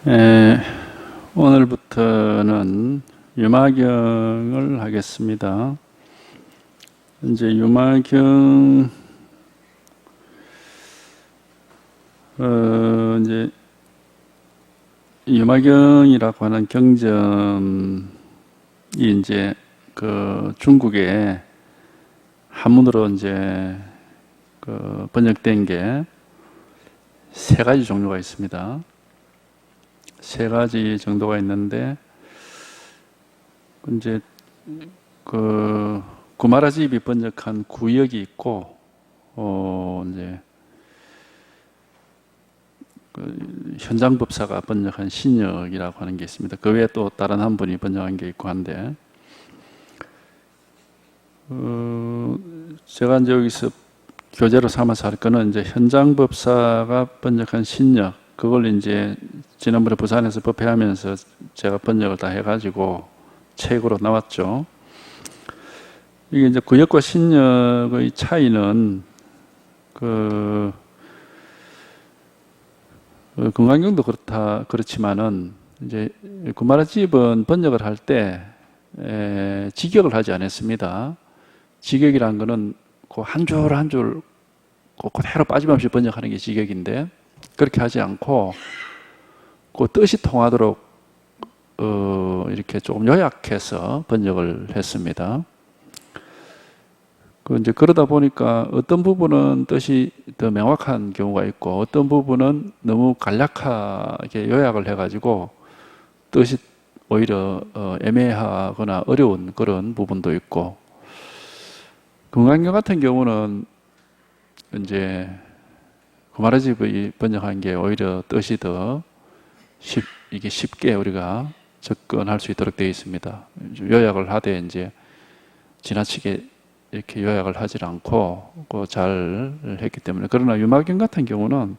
에, 오늘부터는 유마경을 하겠습니다. 이제 유마경, 이제 유마경이라고 하는 경전이 이제 그 중국에 한문으로 이제 그 번역된 게 세 가지 종류가 있습니다. 세 가지 정도가 있는데, 이제 그 구마라집이 번역한 구역이 있고, 이제 그 현장법사가 번역한 신역이라고 하는 게 있습니다. 그 외에 또 다른 한 분이 번역한 게 있고 한데, 제가 이제 여기서 교재로 삼아서 할 거는 이제 현장법사가 번역한 신역, 그걸 이제 지난번에 부산에서 법회하면서 제가 번역을 다 해가지고 책으로 나왔죠. 이게 이제 구역과 신역의 차이는 금강경도 그렇지만은 이제 구마라집은 번역을 할 때 직역을 하지 않았습니다. 직역이란 거는 그 한 줄 한 줄 그대로 빠짐없이 번역하는 게 직역인데, 그렇게 하지 않고 그 뜻이 통하도록 이렇게 조금 요약해서 번역을 했습니다. 이제 그러다 보니까 어떤 부분은 뜻이 더 명확한 경우가 있고, 어떤 부분은 너무 간략하게 요약을 해가지고 뜻이 오히려 애매하거나 어려운 그런 부분도 있고, 금강경 같은 경우는 이제 구마라집이 번역한 게 오히려 뜻이 더 이게 쉽게 우리가 접근할 수 있도록 되어 있습니다. 요약을 하되 이제 지나치게 이렇게 요약을 하지 않고 잘 했기 때문에. 그러나 유마경 같은 경우는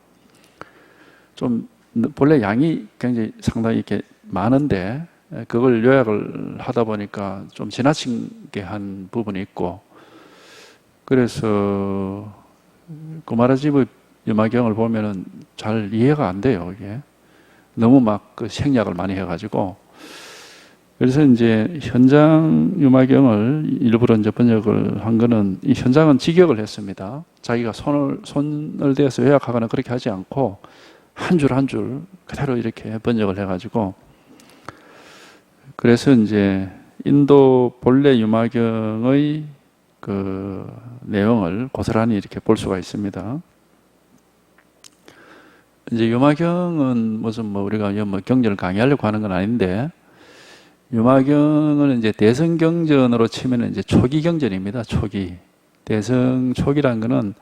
좀 본래 양이 굉장히 상당히 이렇게 많은데, 그걸 요약을 하다 보니까 좀 지나치게 한 부분이 있고, 그래서 구마라집의 유마경을 보면은 잘 이해가 안 돼요. 이게 너무 막 그 생략을 많이 해가지고. 그래서 이제 현장 유마경을 일부러 이제 번역을 한 거는, 이 현장은 직역을 했습니다. 자기가 손을 대서 요약하거나 그렇게 하지 않고 한 줄 한 줄 그대로 이렇게 번역을 해가지고, 그래서 이제 인도 본래 유마경의 그 내용을 고스란히 이렇게 볼 수가 있습니다. 이제 유마경은 무슨 우리가 경전을 강의하려고 하는 건 아닌데, 유마경은 이제 대성경전으로 치면 이제 초기 경전입니다. 초기. 대성 초기란 거는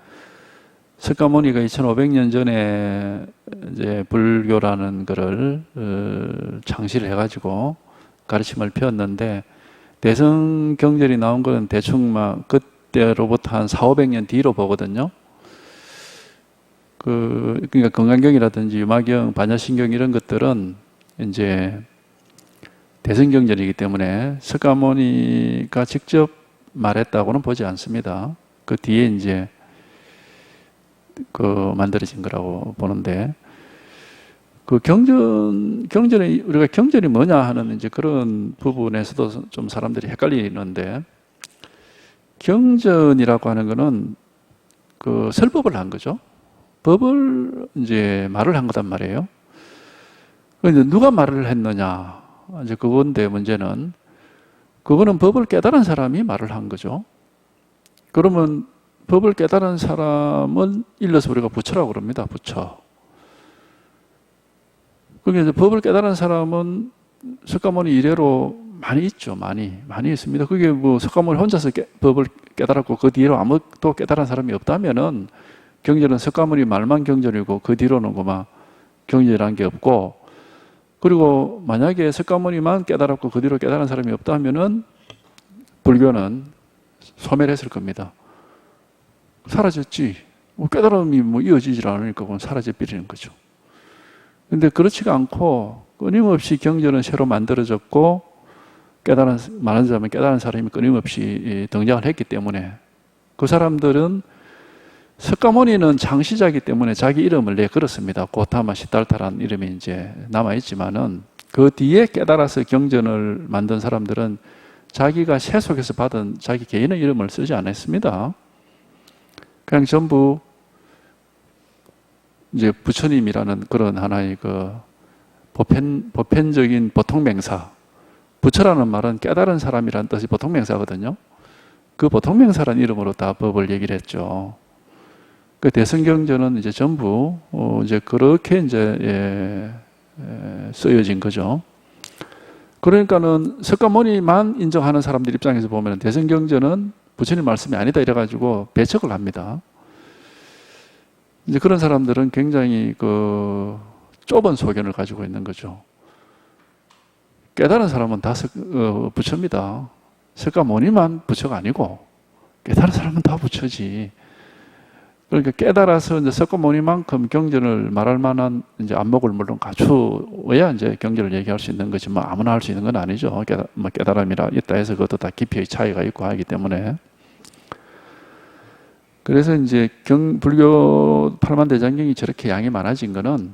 석가모니가 2500년 전에 이제 불교라는 거를 창시를 해가지고 가르침을 펴었는데, 대성경전이 나온 거는 대충 막 그때로부터 한 400~500년 뒤로 보거든요. 그러니까 금강경이라든지 유마경, 반야신경 이런 것들은 이제 대성경전이기 때문에 석가모니가 직접 말했다고는 보지 않습니다. 그 뒤에 이제 만들어진 거라고 보는데, 경전이 우리가 경전이 뭐냐 하는 이제 그런 부분에서도 좀 사람들이 헷갈리는데, 경전이라고 하는 거는 그 설법을 한 거죠. 법을 이제 말을 한 거단 말이에요. 그런데 누가 말을 했느냐, 이제 그건데 문제는, 그거는 법을 깨달은 사람이 말을 한 거죠. 그러면 법을 깨달은 사람은 일러서 우리가 부처라고 그럽니다. 부처. 그게 법을 깨달은 사람은 석가모니 이래로 많이 있죠. 많이 있습니다. 그게 석가모니 혼자서 법을 깨달았고 그 뒤로 아무도 깨달은 사람이 없다면은, 경전은 석가모니 말만 경전이고 그 뒤로는 경전이라는 게 없고, 그리고 만약에 석가모니만 깨달았고 그 뒤로 깨달은 사람이 없다면은 불교는 소멸했을 겁니다. 사라졌지. 깨달음이 이어지질 않으니까 그건 사라져버리는 거죠. 근데 그렇지가 않고 끊임없이 경전은 새로 만들어졌고, 말하자면 깨달은 사람이 끊임없이 등장을 했기 때문에, 그 사람들은 석가모니는 창시자이기 때문에 자기 이름을 내걸었습니다. 고타마 시달타라는 이름이 이제 남아있지만은 그 뒤에 깨달아서 경전을 만든 사람들은 자기가 세속에서 받은 자기 개인의 이름을 쓰지 않았습니다. 그냥 전부 이제 부처님이라는 그런 하나의 그 보편적인 보통명사, 부처라는 말은 깨달은 사람이라는 뜻이 보통명사거든요. 그 보통명사라는 이름으로 다 법을 얘기를 했죠. 그 대성경전은 이제 전부 이제 그렇게 이제 쓰여진 거죠. 그러니까는 석가모니만 인정하는 사람들 입장에서 보면 대성경전은 부처님 말씀이 아니다 이래가지고 배척을 합니다. 이제 그런 사람들은 굉장히 그 좁은 소견을 가지고 있는 거죠. 깨달은 사람은 다 부처입니다. 석가모니만 부처가 아니고 깨달은 사람은 다 부처지. 그러니까 깨달아서 이제 석가모니만큼 경전을 말할 만한 이제 안목을 물론 갖추어야 이제 경전을 얘기할 수 있는 거지 뭐 아무나 할 수 있는 건 아니죠. 깨달음이라 있다 해서 그것도 다 깊이의 차이가 있고 하기 때문에. 그래서 이제 불교 팔만대장경이 저렇게 양이 많아진 거는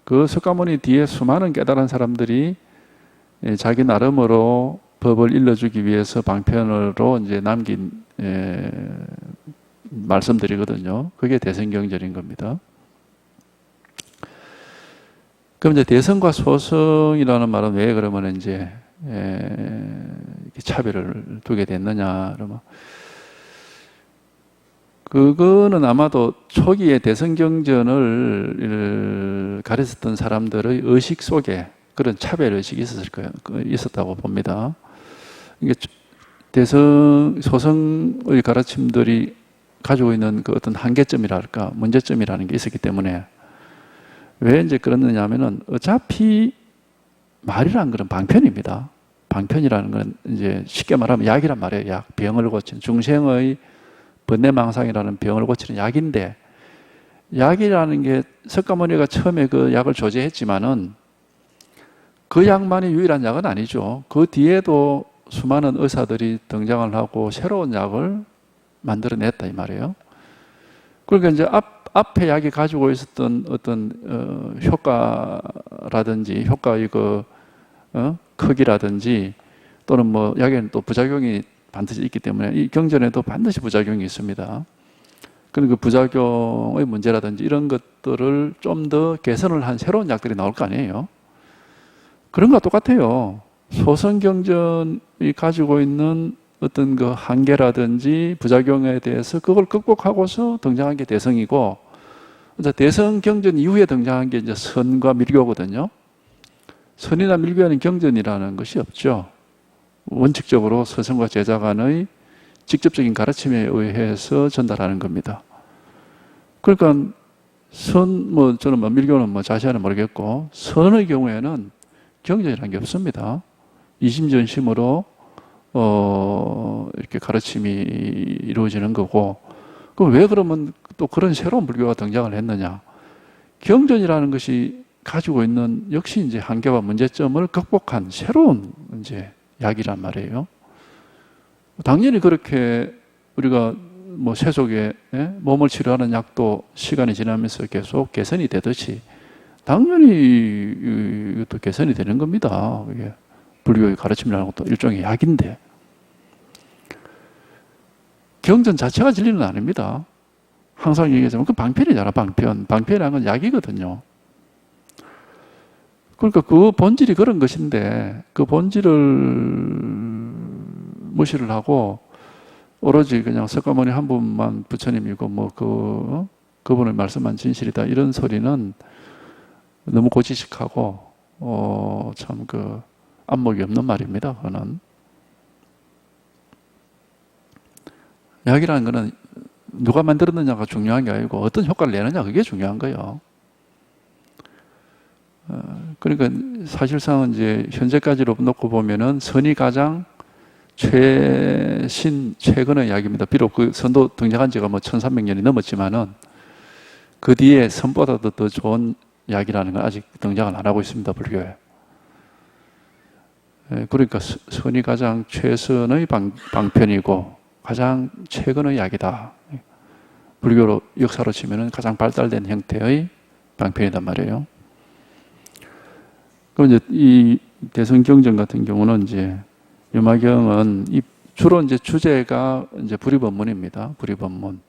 그 석가모니 뒤에 수많은 깨달은 사람들이 자기 나름으로 법을 일러주기 위해서 방편으로 이제 남긴 말씀드리거든요. 그게 대성경전인 겁니다. 그럼 이제 대성과 소성이라는 말은 왜 그러면 이제 이렇게 차별을 두게 됐느냐 그러면 그거는 아마도 초기에 대성경전을 가르쳤던 사람들의 의식 속에 그런 차별의식이 있었을 거예요. 있었다고 봅니다. 이게 소성의 가르침들이 가지고 있는 그 어떤 한계점이랄까, 문제점이라는 게 있었기 때문에 왜 이제 그러느냐 하면은 어차피 말이라는 것은 방편입니다. 방편이라는 건 이제 쉽게 말하면 약이란 말이에요. 약. 병을 고치는 중생의 번뇌망상이라는 병을 고치는 약인데 약이라는 게 석가모니가 처음에 그 약을 조제했지만은 그 약만이 유일한 약은 아니죠. 그 뒤에도 수많은 의사들이 등장을 하고 새로운 약을 만들어냈다 이 말이에요. 그러니까 이제 앞에 약이 가지고 있었던 어떤 효과라든지 효과의 그 크기라든지 또는 뭐 약에는 또 부작용이 반드시 있기 때문에 이 경전에도 반드시 부작용이 있습니다. 그러니까 그 부작용의 문제라든지 이런 것들을 좀 더 개선을 한 새로운 약들이 나올 거 아니에요. 그런 것과 똑같아요. 소성경전이 가지고 있는 어떤 그 한계라든지 부작용에 대해서 그걸 극복하고서 등장한 게 대성이고, 이제 대성경전 이후에 등장한 게 이제 선과 밀교거든요. 선이나 밀교에는 경전이라는 것이 없죠. 원칙적으로 스승과 제자 간의 직접적인 가르침에 의해서 전달하는 겁니다. 그러니까 저는 밀교는 자세히는 모르겠고, 선의 경우에는 경전이라는 게 없습니다. 이심전심으로 이렇게 가르침이 이루어지는 거고, 그럼 왜 그러면 또 그런 새로운 불교가 등장을 했느냐? 경전이라는 것이 가지고 있는 역시 이제 한계와 문제점을 극복한 새로운 이제 약이란 말이에요. 당연히 그렇게 우리가 뭐 세속에 몸을 치료하는 약도 시간이 지나면서 계속 개선이 되듯이 당연히 이것도 개선이 되는 겁니다. 이게 불교의 가르침이라는 것도 일종의 약인데 경전 자체가 진리는 아닙니다. 항상 얘기하자면 그 방편이잖아. 방편이라는 건 약이거든요. 그러니까 그 본질이 그런 것인데 그 본질을 무시를 하고 오로지 그냥 석가모니 한 분만 부처님이고 그분의 말씀만 진실이다 이런 소리는 너무 고지식하고 참 그 안목이 없는 말입니다. 그거는 약이라는 거는 누가 만들었느냐가 중요한 게 아니고 어떤 효과를 내느냐 그게 중요한 거예요. 그러니까 사실상은 이제 현재까지로 놓고 보면은 선이 가장 최근의 약입니다. 비록 그 선도 등장한 지가 뭐 1300년이 넘었지만은 그 뒤에 선보다도 더 좋은 약이라는 건 아직 등장을 안 하고 있습니다. 불교에. 그러니까 선이 가장 최선의 방편이고 가장 최근의 약이다. 불교로 역사로 치면은 가장 발달된 형태의 방편이단 말이에요. 그럼 이제 이 대성경전 같은 경우는 이제 유마경은 주로 이제 주제가 이제 불의법문입니다. 불의법문.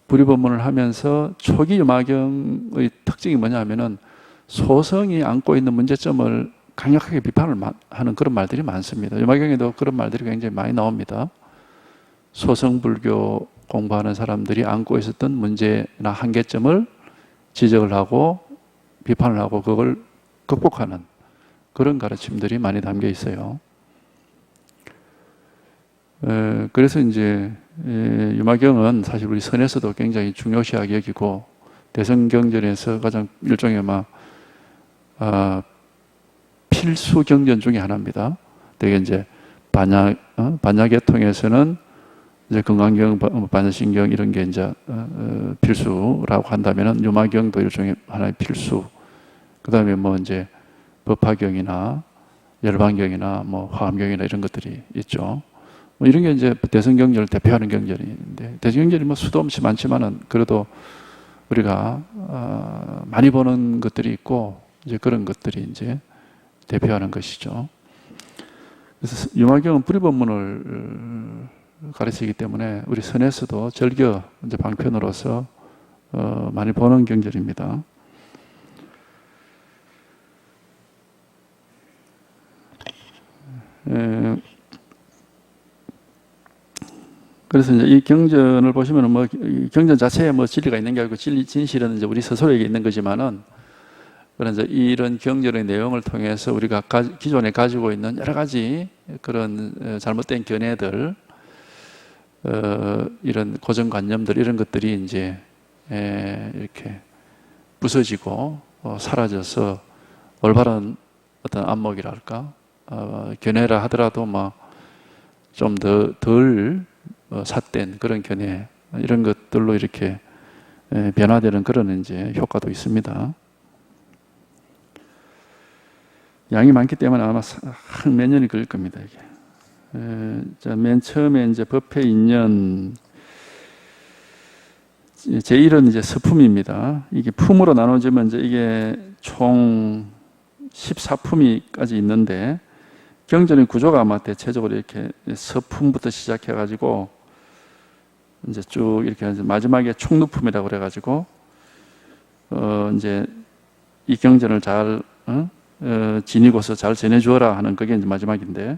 불의법문을 하면서 초기 유마경의 특징이 뭐냐 하면은 소성이 안고 있는 문제점을 강력하게 비판을 하는 그런 말들이 많습니다. 유마경에도 그런 말들이 굉장히 많이 나옵니다. 소성불교 공부하는 사람들이 안고 있었던 문제나 한계점을 지적을 하고 비판을 하고 그걸 극복하는 그런 가르침들이 많이 담겨 있어요. 그래서 이제 유마경은 사실 우리 선에서도 굉장히 중요시하게 여기고 대성경전에서 가장 일종의 필수 경전 중에 하나입니다. 되게 이제 반야계통에서는 이제 건강경, 반야신경 이런 게 이제 필수라고 한다면은 유마경도 일종의 하나의 필수. 그다음에 뭐 이제 법화경이나 열반경이나 뭐 화엄경이나 이런 것들이 있죠. 뭐 이런 게 이제 대성경전을 대표하는 경전인데 대성경전이 뭐 수도 없이 많지만은 그래도 우리가 많이 보는 것들이 있고 이제 그런 것들이 이제 대표하는 것이죠. 그래서 유마경은 불의법문을 가르치기 때문에 우리 선에서도 절교 이제 방편으로서 많이 보는 경전입니다. 그래서 이제 이 경전을 보시면은 뭐 경전 자체에 뭐 진리가 있는 게 아니고 진실은 이제 우리 스스로에게 있는 거지만은 그런 이제 이런 경전의 내용을 통해서 우리가 기존에 가지고 있는 여러 가지 그런 잘못된 견해들, 이런 고정관념들 이런 것들이 이제 이렇게 부서지고 사라져서 올바른 어떤 안목이랄까 견해라 하더라도 뭐 좀 덜 삿된 그런 견해 이런 것들로 이렇게 변화되는 그런 이제 효과도 있습니다. 양이 많기 때문에 아마 몇 년이 걸릴 겁니다. 이게. 자, 맨 처음에 이제 법회 인연 제1은 이제 서품입니다. 이게 품으로 나눠지면 이제 이게 총 14품이까지 있는데 경전의 구조가 아마 대체적으로 이렇게 서품부터 시작해가지고 이제 쭉 이렇게 마지막에 총루품이라고 그래가지고 이제 이 경전을 잘 지니고서 잘 전해주어라 하는 그게 이제 마지막인데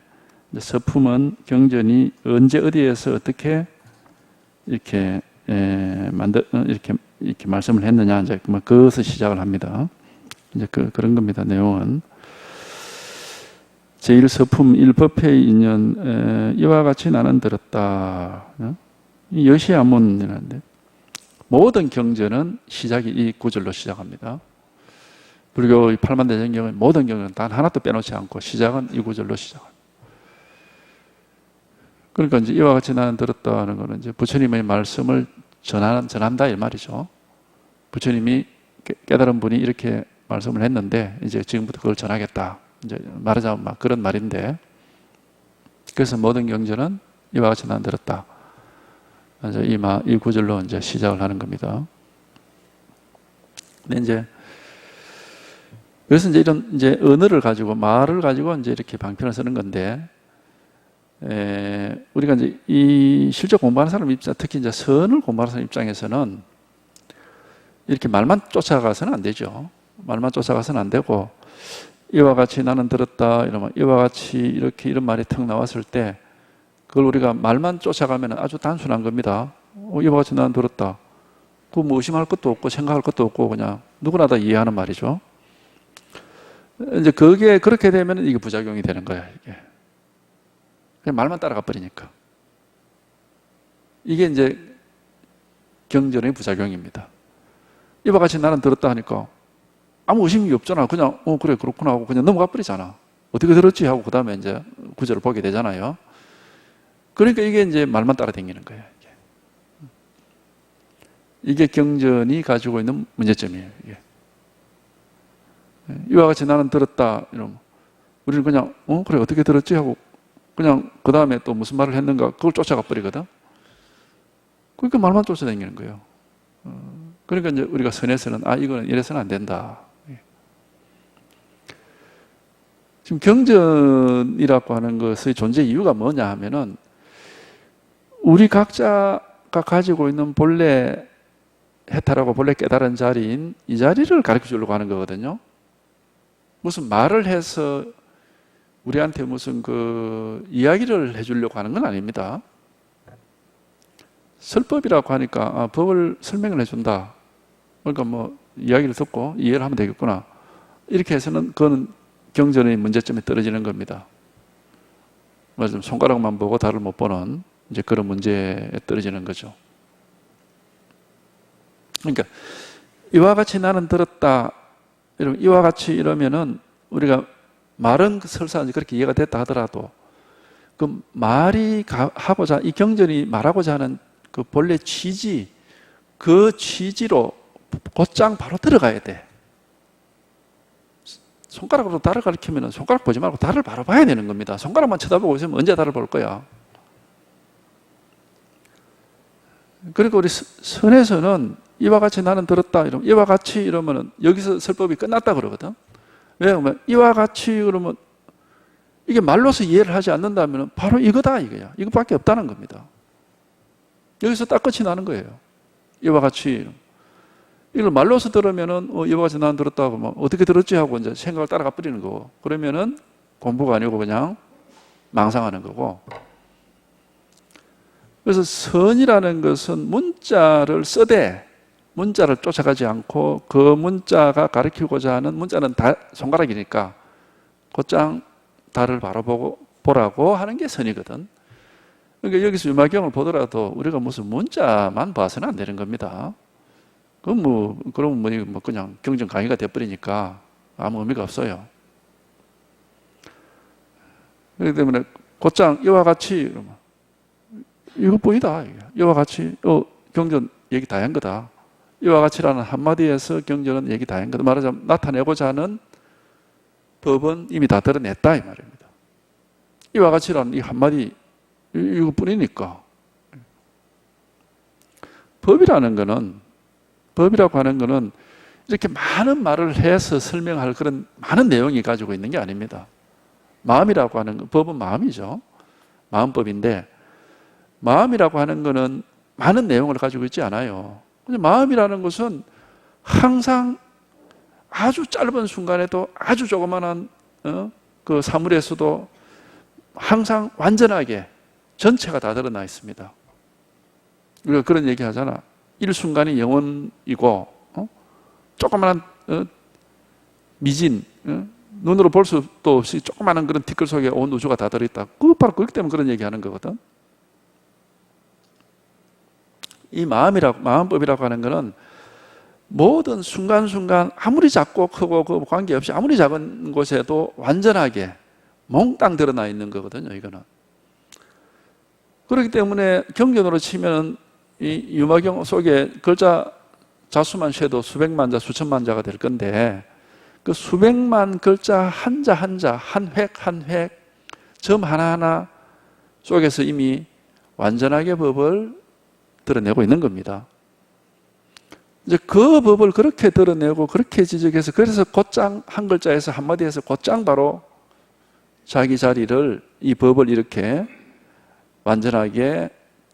이제 서품은 경전이 언제 어디에서 어떻게 이렇게 이렇게 말씀을 했느냐 이제 뭐 그것을 시작을 합니다. 이제 그런 겁니다. 내용은 제1서품 1법회의 인연 이와 같이 나는 들었다. 이 여시야문이라는데 모든 경전은 시작이 이 구절로 시작합니다. 불교의 8만대전경은 모든 경전은 단 하나도 빼놓지 않고 시작은 이 구절로 시작합니다. 그러니까 이제 이와 같이 나는 들었다 하는 것은 이제 부처님의 말씀을 전한다 이 말이죠. 부처님이 깨달은 분이 이렇게 말씀을 했는데 이제 지금부터 그걸 전하겠다. 이제 말하자면 막 그런 말인데 그래서 모든 경전은 이와 같이 나는 들었다. 이제 이 구절로 이제 시작을 하는 겁니다. 근데 이제 그래서 이제 이런 이제 언어를 가지고 말을 가지고 이제 이렇게 방편을 쓰는 건데 우리가 이제 이 실제 공부하는 사람 입장, 특히 이제 선을 공부하는 사람 입장에서는 이렇게 말만 쫓아가서는 안 되죠. 말만 쫓아가서는 안 되고 이와 같이 나는 들었다 이러면 이와 같이 이렇게 이런 말이 턱 나왔을 때 그걸 우리가 말만 쫓아가면 아주 단순한 겁니다. 이와 같이 나는 들었다. 그 뭐 의심할 것도 없고 생각할 것도 없고 그냥 누구나 다 이해하는 말이죠. 이제 그게 그렇게 되면 이게 부작용이 되는 거야. 이게 그냥 말만 따라가 버리니까 이게 이제 경전의 부작용입니다. 이와 같이 나는 들었다 하니까 아무 의심이 없잖아. 그냥 그래 그렇구나 하고 그냥 넘어가 버리잖아. 어떻게 들었지 하고 그 다음에 이제 구절을 보게 되잖아요. 그러니까 이게 이제 말만 따라다니는 거예요. 이게 경전이 가지고 있는 문제점이에요. 이게. 이와 같이 나는 들었다 이러면 우리는 그냥 그래 어떻게 들었지 하고 그냥 그 다음에 또 무슨 말을 했는가 그걸 쫓아가 버리거든. 그러니까 말만 쫓아다니는 거예요. 그러니까 이제 우리가 선에서는 이거는 이래서는 안 된다. 지금 경전이라고 하는 것의 존재 이유가 뭐냐 하면은 우리 각자가 가지고 있는 본래 해탈하고 본래 깨달은 자리인 이 자리를 가르쳐 주려고 하는 거거든요. 무슨 말을 해서 우리한테 무슨 그 이야기를 해주려고 하는 건 아닙니다. 설법이라고 하니까 법을 설명을 해준다. 그러니까 뭐 이야기를 듣고 이해를 하면 되겠구나. 이렇게 해서는 그거는 경전의 문제점에 떨어지는 겁니다. 맞아요. 손가락만 보고 달을 못 보는 이제 그런 문제에 떨어지는 거죠. 그러니까 이와 같이 나는 들었다. 이와 같이 이러면은 우리가 말은 설사 그렇게 이해가 됐다 하더라도 그 말이 하고자 이 경전이 말하고자 하는 그 본래 취지 그 취지로 곧장 바로 들어가야 돼. 손가락으로 달을 가리키면 손가락 보지 말고 달을 바로 봐야 되는 겁니다. 손가락만 쳐다보고 있으면 언제 달을 볼 거야? 그러니까 우리 선에서는 이와 같이 나는 들었다 이러면 이와 같이 이러면은 여기서 설법이 끝났다 그러거든. 왜냐하면 이와 같이 그러면 이게 말로서 이해를 하지 않는다면 바로 이거다 이거야. 이거밖에 없다는 겁니다. 여기서 딱 끝이 나는 거예요. 이와 같이 이걸 말로서 들으면은 이와 같이 나는 들었다 그러면 어떻게 들었지 하고 이제 생각을 따라가 버리는 거고 그러면은 공부가 아니고 그냥 망상하는 거고. 그래서 선이라는 것은 문자를 쓰되 문자를 쫓아가지 않고 그 문자가 가리키고자 하는 문자는 다 손가락이니까 곧장 달을 바로 보라고 하는 게 선이거든. 그러니까 여기서 유마경을 보더라도 우리가 무슨 문자만 봐서는 안 되는 겁니다. 그러면 뭐 그냥 경전 강의가 돼버리니까 아무 의미가 없어요. 그렇기 때문에 곧장 이와 같이 이거 보이다. 이와 같이 경전 얘기 다 한 거다. 이와 같이라는 한마디에서 경전은 얘기 다 한 거다. 말하자면 나타내고자 하는 법은 이미 다 드러냈다 이 말입니다. 이와 같이라는 이 한마디 이거뿐이니까. 법이라고 하는 거는 이렇게 많은 말을 해서 설명할 그런 많은 내용이 가지고 있는 게 아닙니다. 마음이라고 하는 건 법은 마음이죠. 마음법인데 마음이라고 하는 거는 많은 내용을 가지고 있지 않아요. 마음이라는 것은 항상 아주 짧은 순간에도 아주 조그마한 그 사물에서도 항상 완전하게 전체가 다 드러나 있습니다. 우리가 그런 얘기 하잖아. 일순간이 영혼이고 조그마한 미진 눈으로 볼 수도 없이 조그마한 그런 티끌 속에 온 우주가 다 들어있다. 바로 그렇기 때문에 그런 얘기하는 거거든. 이 마음법이라고 하는 것은 모든 순간순간 아무리 작고 크고 그 관계없이 아무리 작은 곳에도 완전하게 몽땅 드러나 있는 거거든요. 이거는. 그렇기 때문에 경전으로 치면 이 유마경 속에 글자 자수만 쉐도 수백만 자, 수천만 자가 될 건데 그 수백만 글자 한자 한자, 한 획 한 획, 점 하나하나 속에서 이미 완전하게 법을 드러내고 있는 겁니다. 이제 그 법을 그렇게 드러내고 그렇게 지적해서 그래서 곧장 한 글자에서 한마디에서 곧장 바로 자기 자리를 이 법을 이렇게 완전하게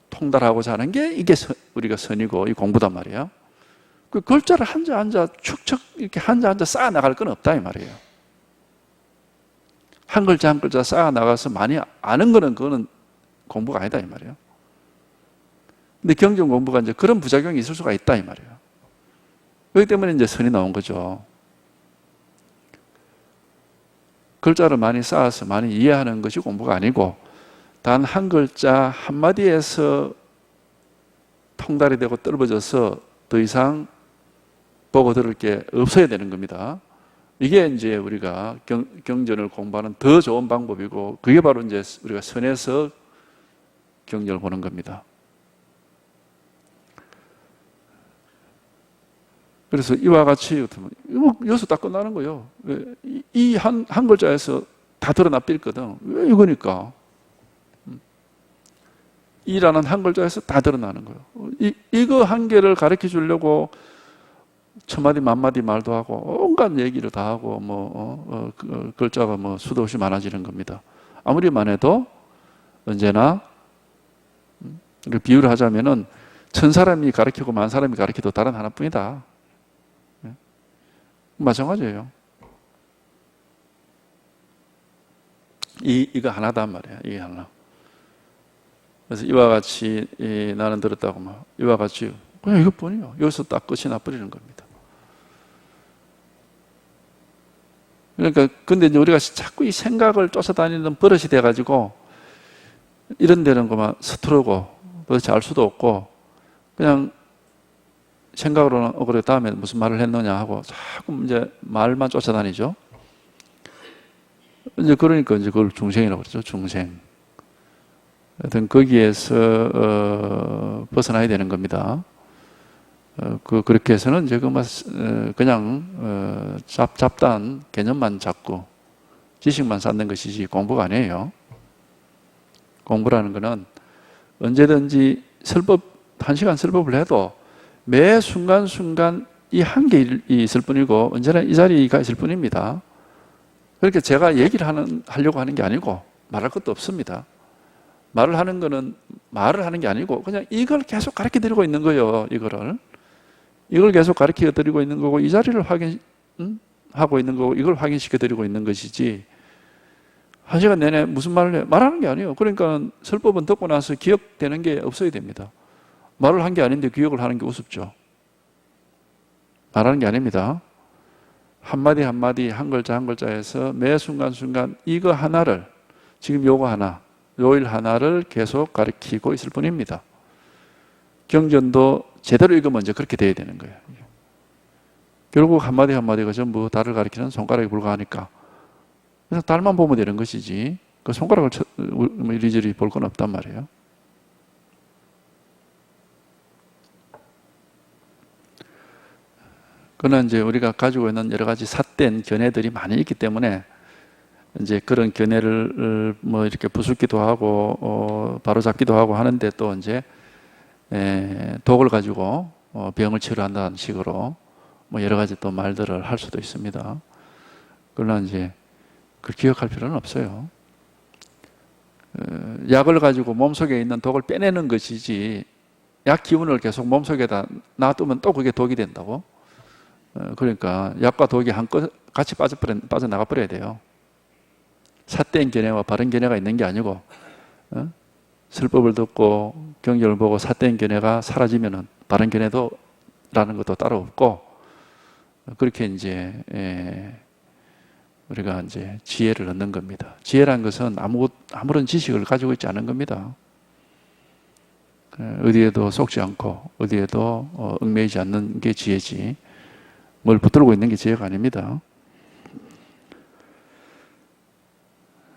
통달하고자 하는 게 이게 우리가 선이고 이 공부단 말이에요. 그 글자를 한자 한자 축척 이렇게 한자 한자 쌓아 나갈 건 없다 이 말이에요. 한 글자 한 글자 쌓아 나가서 많이 아는 거는 그거는 공부가 아니다 이 말이에요. 근데 경전 공부가 이제 그런 부작용이 있을 수가 있다 이 말이에요. 그렇기 때문에 이제 선이 나온 거죠. 글자를 많이 쌓아서 많이 이해하는 것이 공부가 아니고 단 한 글자 한마디에서 통달이 되고 떨어져서 더 이상 보고 들을 게 없어야 되는 겁니다. 이게 이제 우리가 경전을 공부하는 더 좋은 방법이고 그게 바로 이제 우리가 선에서 경전을 보는 겁니다. 그래서 이와 같이 여기서 다 끝나는 거예요. 이 한 글자에서 다 드러나 삘거든. 왜 이거니까? 이라는 한 글자에서 다 드러나는 거예요. 이거 한 개를 가르쳐 주려고 천마디 만마디 말도 하고 온갖 얘기를 다 하고 글자가 수도 없이 많아지는 겁니다. 아무리만 해도 언제나 비유를 하자면은 1000사람이 가르치고 10,000사람이 가르쳐도 다른 하나뿐이다. 마찬가지예요. 이거 하나단 말이야. 이게 하나. 그래서 이와 같이 나는 들었다고 이와 같이 그냥 이것뿐이요. 여기서 딱 끝이 나버리는 겁니다. 그러니까 근데 이제 우리가 자꾸 이 생각을 쫓아다니는 버릇이 돼가지고 이런 데는 그만 서투르고 도대체 알 수도 없고 그냥 생각으로는 그래 다음에 무슨 말을 했느냐 하고 자꾸 이제 말만 쫓아다니죠. 이제 그러니까 이제 그걸 중생이라고 그러죠. 중생. 하여튼 거기에서 벗어나야 되는 겁니다. 그렇게 해서는 이제 그냥 잡다한 개념만 잡고 지식만 쌓는 것이지 공부가 아니에요. 공부라는 것은 언제든지 설법 1시간 설법을 해도 매 순간순간 이 한 개 있을 뿐이고 언제나 이 자리가 있을 뿐입니다. 그렇게 제가 얘기를 하려고 하는 게 아니고 말할 것도 없습니다. 말을 하는 거는 말을 하는 게 아니고 그냥 이걸 계속 가르쳐 드리고 있는 거예요. 이걸 계속 가르쳐 드리고 있는 거고 이 자리를 하고 있는 거고 이걸 확인시켜 드리고 있는 것이지 1시간 내내 무슨 말을 해? 말하는 게 아니에요. 그러니까 설법은 듣고 나서 기억되는 게 없어야 됩니다. 말을 한 게 아닌데 기억을 하는 게 우습죠. 말하는 게 아닙니다. 한마디 한마디 한 글자 한 글자에서 매 순간순간 이거 하나를 지금 요거 하나 요 일 하나를 계속 가르치고 있을 뿐입니다. 경전도 제대로 읽으면 이제 그렇게 돼야 되는 거예요. 결국 한마디 한마디가 전부 달을 가리키는 손가락에 불과하니까 그래서 달만 보면 되는 것이지 그 손가락을 이리저리 볼 건 없단 말이에요. 그러나 이제 우리가 가지고 있는 여러 가지 삿된 견해들이 많이 있기 때문에 이제 그런 견해를 이렇게 부수기도 하고 바로잡기도 하고 하는데 또 이제 독을 가지고 병을 치료한다는 식으로 여러 가지 또 말들을 할 수도 있습니다. 그러나 이제 그걸 기억할 필요는 없어요. 약을 가지고 몸속에 있는 독을 빼내는 것이지 약 기운을 계속 몸속에다 놔두면 또 그게 독이 된다고? 그러니까 약과 독이 같이 빠져나가 버려야 돼요. 삿된 견해와 바른 견해가 있는 게 아니고 설법을 듣고 경전을 보고 삿된 견해가 사라지면은 바른 견해도 라는 것도 따로 없고 그렇게 이제 우리가 이제 지혜를 얻는 겁니다. 지혜란 것은 아무런 지식을 가지고 있지 않은 겁니다. 어디에도 속지 않고 어디에도 얽매이지 않는 게 지혜지 뭘 붙들고 있는 게 지혜가 아닙니다.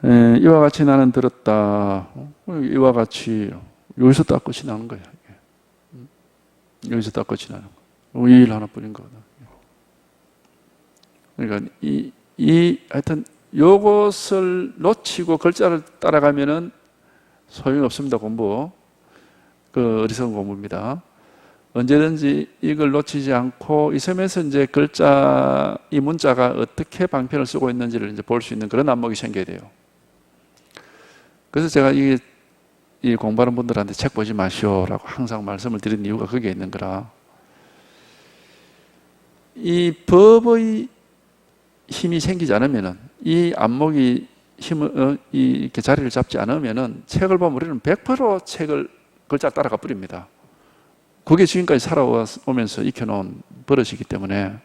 이와 같이 나는 들었다. 이와 같이 여기서 딱 끝이 나는 거예요. 여기서 딱 끝이 나는 거예요. 이 일 하나뿐인 거거든. 그러니까 하여튼 요것을 놓치고 글자를 따라가면은 소용이 없습니다. 공부. 그 어리석은 공부입니다. 언제든지 이걸 놓치지 않고 이 섬에서 이제 이 문자가 어떻게 방편을 쓰고 있는지를 이제 볼 수 있는 그런 안목이 생겨야 돼요. 그래서 제가 이 공부하는 분들한테 책 보지 마시오라고 항상 말씀을 드린 이유가 거기에 있는 거라. 이 법의 힘이 생기지 않으면은 이 안목이 이렇게 자리를 잡지 않으면은 책을 보면 우리는 100% 글자 따라가 버립니다. 그게 지금까지 살아오면서 익혀놓은 버릇이기 때문에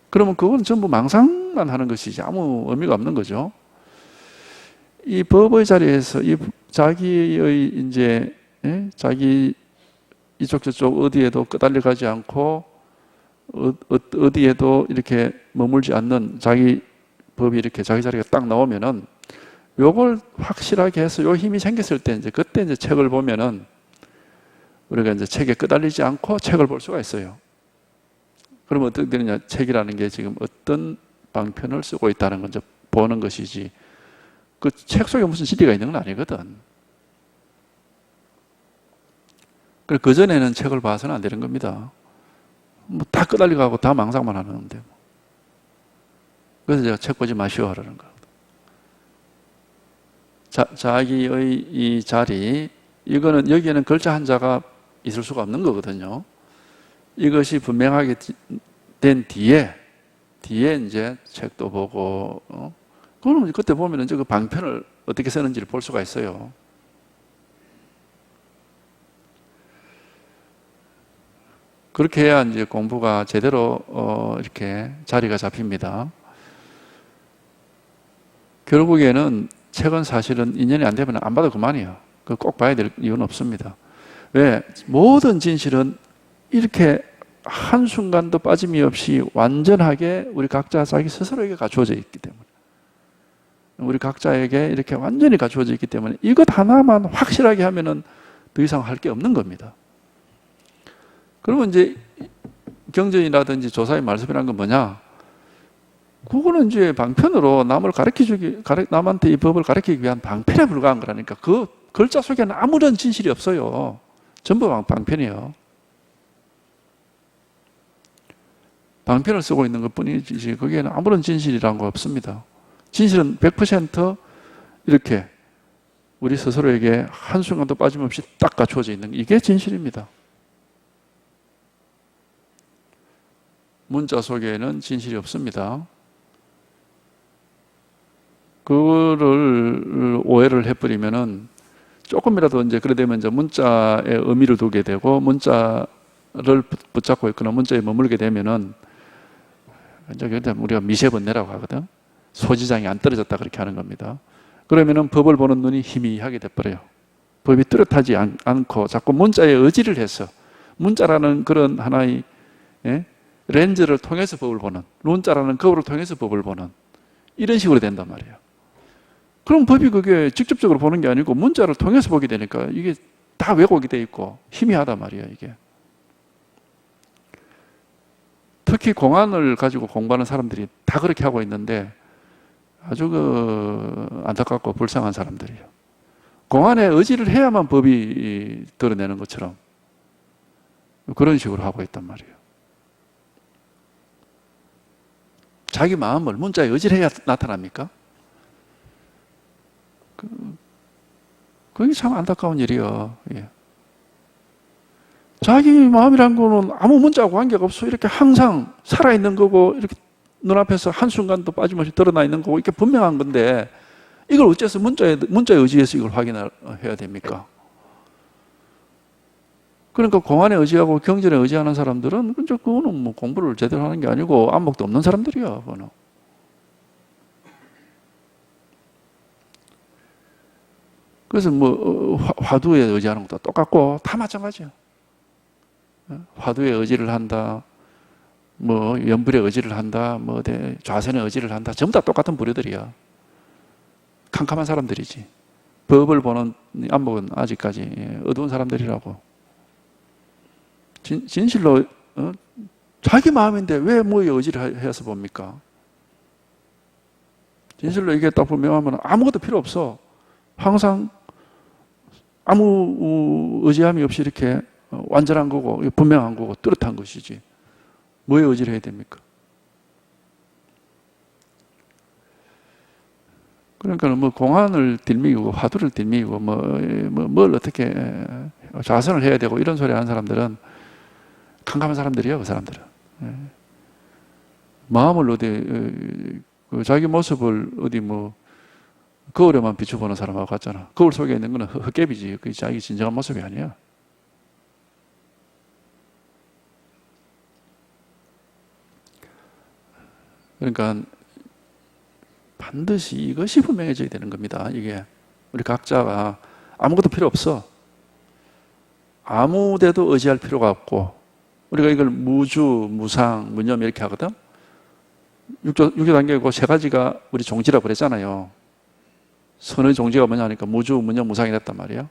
그러면 그건 전부 망상만 하는 것이지 아무 의미가 없는 거죠. 이 법의 자리에서 자기의 이제 자기 이쪽 저쪽 어디에도 끄달려 가지 않고 어디에도 이렇게 머물지 않는 자기 법이 이렇게 자기 자리가 딱 나오면은 요걸 확실하게 해서 요 힘이 생겼을 때 그때 이제 책을 보면은 우리가 이제 책에 끄달리지 않고 책을 볼 수가 있어요. 그러면 어떻게 되느냐? 책이라는 게 지금 어떤 방편을 쓰고 있다는 건 이제 보는 것이지 그 책 속에 무슨 진리가 있는 건 아니거든. 그 전에는 책을 봐서는 안 되는 겁니다. 뭐 다 끄달리고 다 망상만 하는데. 그래서 제가 책 보지 마시오 하라는 거예요. 자기의 이 자리, 이거는 여기에는 글자 한자가 있을 수가 없는 거거든요. 이것이 분명하게 된 뒤에 이제 책도 보고, 그러면 그때 보면은 그 방편을 어떻게 쓰는지를 볼 수가 있어요. 그렇게 해야 이제 공부가 제대로 이렇게 자리가 잡힙니다. 결국에는 책은 사실은 인연이 안 되면 안 봐도 그만이에요. 꼭 봐야 될 이유는 없습니다. 왜? 모든 진실은 이렇게 한순간도 빠짐이 없이 완전하게 우리 각자 자기 스스로에게 갖추어져 있기 때문에, 우리 각자에게 이렇게 완전히 갖추어져 있기 때문에 이것 하나만 확실하게 하면은 더 이상 할 게 없는 겁니다. 그러면 이제 경전이라든지 조사의 말씀이란 건 뭐냐? 그거는 이제 방편으로 남을 남한테 이 법을 가르치기 위한 방편에 불과한 거라니까. 그 글자 속에는 아무런 진실이 없어요. 전부 방편이에요. 방편을 쓰고 있는 것 뿐이지 거기에는 아무런 진실이란 거 없습니다. 진실은 100% 이렇게 우리 스스로에게 한순간도 빠짐없이 딱 갖추어져 있는 이게 진실입니다. 문자 속에는 진실이 없습니다. 그거를 오해를 해버리면은 조금이라도 이제 그래 되면 이제 문자에 의미를 두게 되고 문자를 붙잡고 있거나 문자에 머물게 되면은 이제 우리가 미세번뇌라고 하거든. 소지장이 안 떨어졌다 그렇게 하는 겁니다. 그러면은 법을 보는 눈이 희미하게 돼버려요. 법이 뚜렷하지 않고 자꾸 문자에 의지를 해서 문자라는 그런 하나의 렌즈를 통해서 법을 보는, 문자라는 거울을 통해서 법을 보는 이런 식으로 된단 말이에요. 그럼 법이 그게 직접적으로 보는 게 아니고 문자를 통해서 보게 되니까 이게 다 왜곡이 돼 있고 희미하단 말이에요, 이게. 특히 공안을 가지고 공부하는 사람들이 다 그렇게 하고 있는데 아주 안타깝고 불쌍한 사람들이에요. 공안에 의지를 해야만 법이 드러내는 것처럼 그런 식으로 하고 있단 말이에요. 자기 마음을 문자에 의지를 해야 나타납니까? 그게 참 안타까운 일이요. 예. 자기 마음이란 거는 아무 문자하고 관계가 없어. 이렇게 항상 살아있는 거고, 이렇게 눈앞에서 한순간도 빠짐없이 드러나 있는 거고, 이렇게 분명한 건데, 이걸 어째서 문자에 의지해서 이걸 확인해야 됩니까? 그러니까 공안에 의지하고 경전에 의지하는 사람들은, 그거는 뭐 공부를 제대로 하는 게 아니고, 안목도 없는 사람들이야, 그거는. 그래서 뭐, 화두에 의지하는 것도 똑같고, 다 마찬가지야. 화두에 의지를 한다, 뭐 연불에 의지를 한다, 뭐 좌선에 의지를 한다, 전부 다 똑같은 부류들이야. 캄캄한 사람들이지. 법을 보는 안목은 아직까지 어두운 사람들이라고. 진실로 자기 마음인데 왜 뭐에 의지를 해서 봅니까? 진실로 이게 딱 분명하면 아무것도 필요 없어. 항상 아무 의지함이 없이 이렇게 완전한 거고 분명한 거고 뚜렷한 것이지 뭐에 의지를 해야 됩니까? 그러니까 뭐 공안을 딜미고 화두를 딜미고 뭘 어떻게 좌선을 해야 되고 이런 소리 하는 사람들은 캄캄한 사람들이에요. 그 사람들은 마음을 어디 자기 모습을 어디 뭐 거울에만 비춰보는 사람하고 같잖아. 거울 속에 있는 거는 헛개비지. 그게 자기 진정한 모습이 아니야. 그러니까 반드시 이것이 분명해져야 되는 겁니다. 이게 우리 각자가 아무것도 필요 없어. 아무 데도 의지할 필요가 없고 우리가 이걸 무주, 무상, 무념 이렇게 하거든. 육조 단계고 세 가지가 우리 종지라고 그랬잖아요. 선의 종지가 뭐냐 하니까 무주, 무념, 무상이 됐단 말이에요.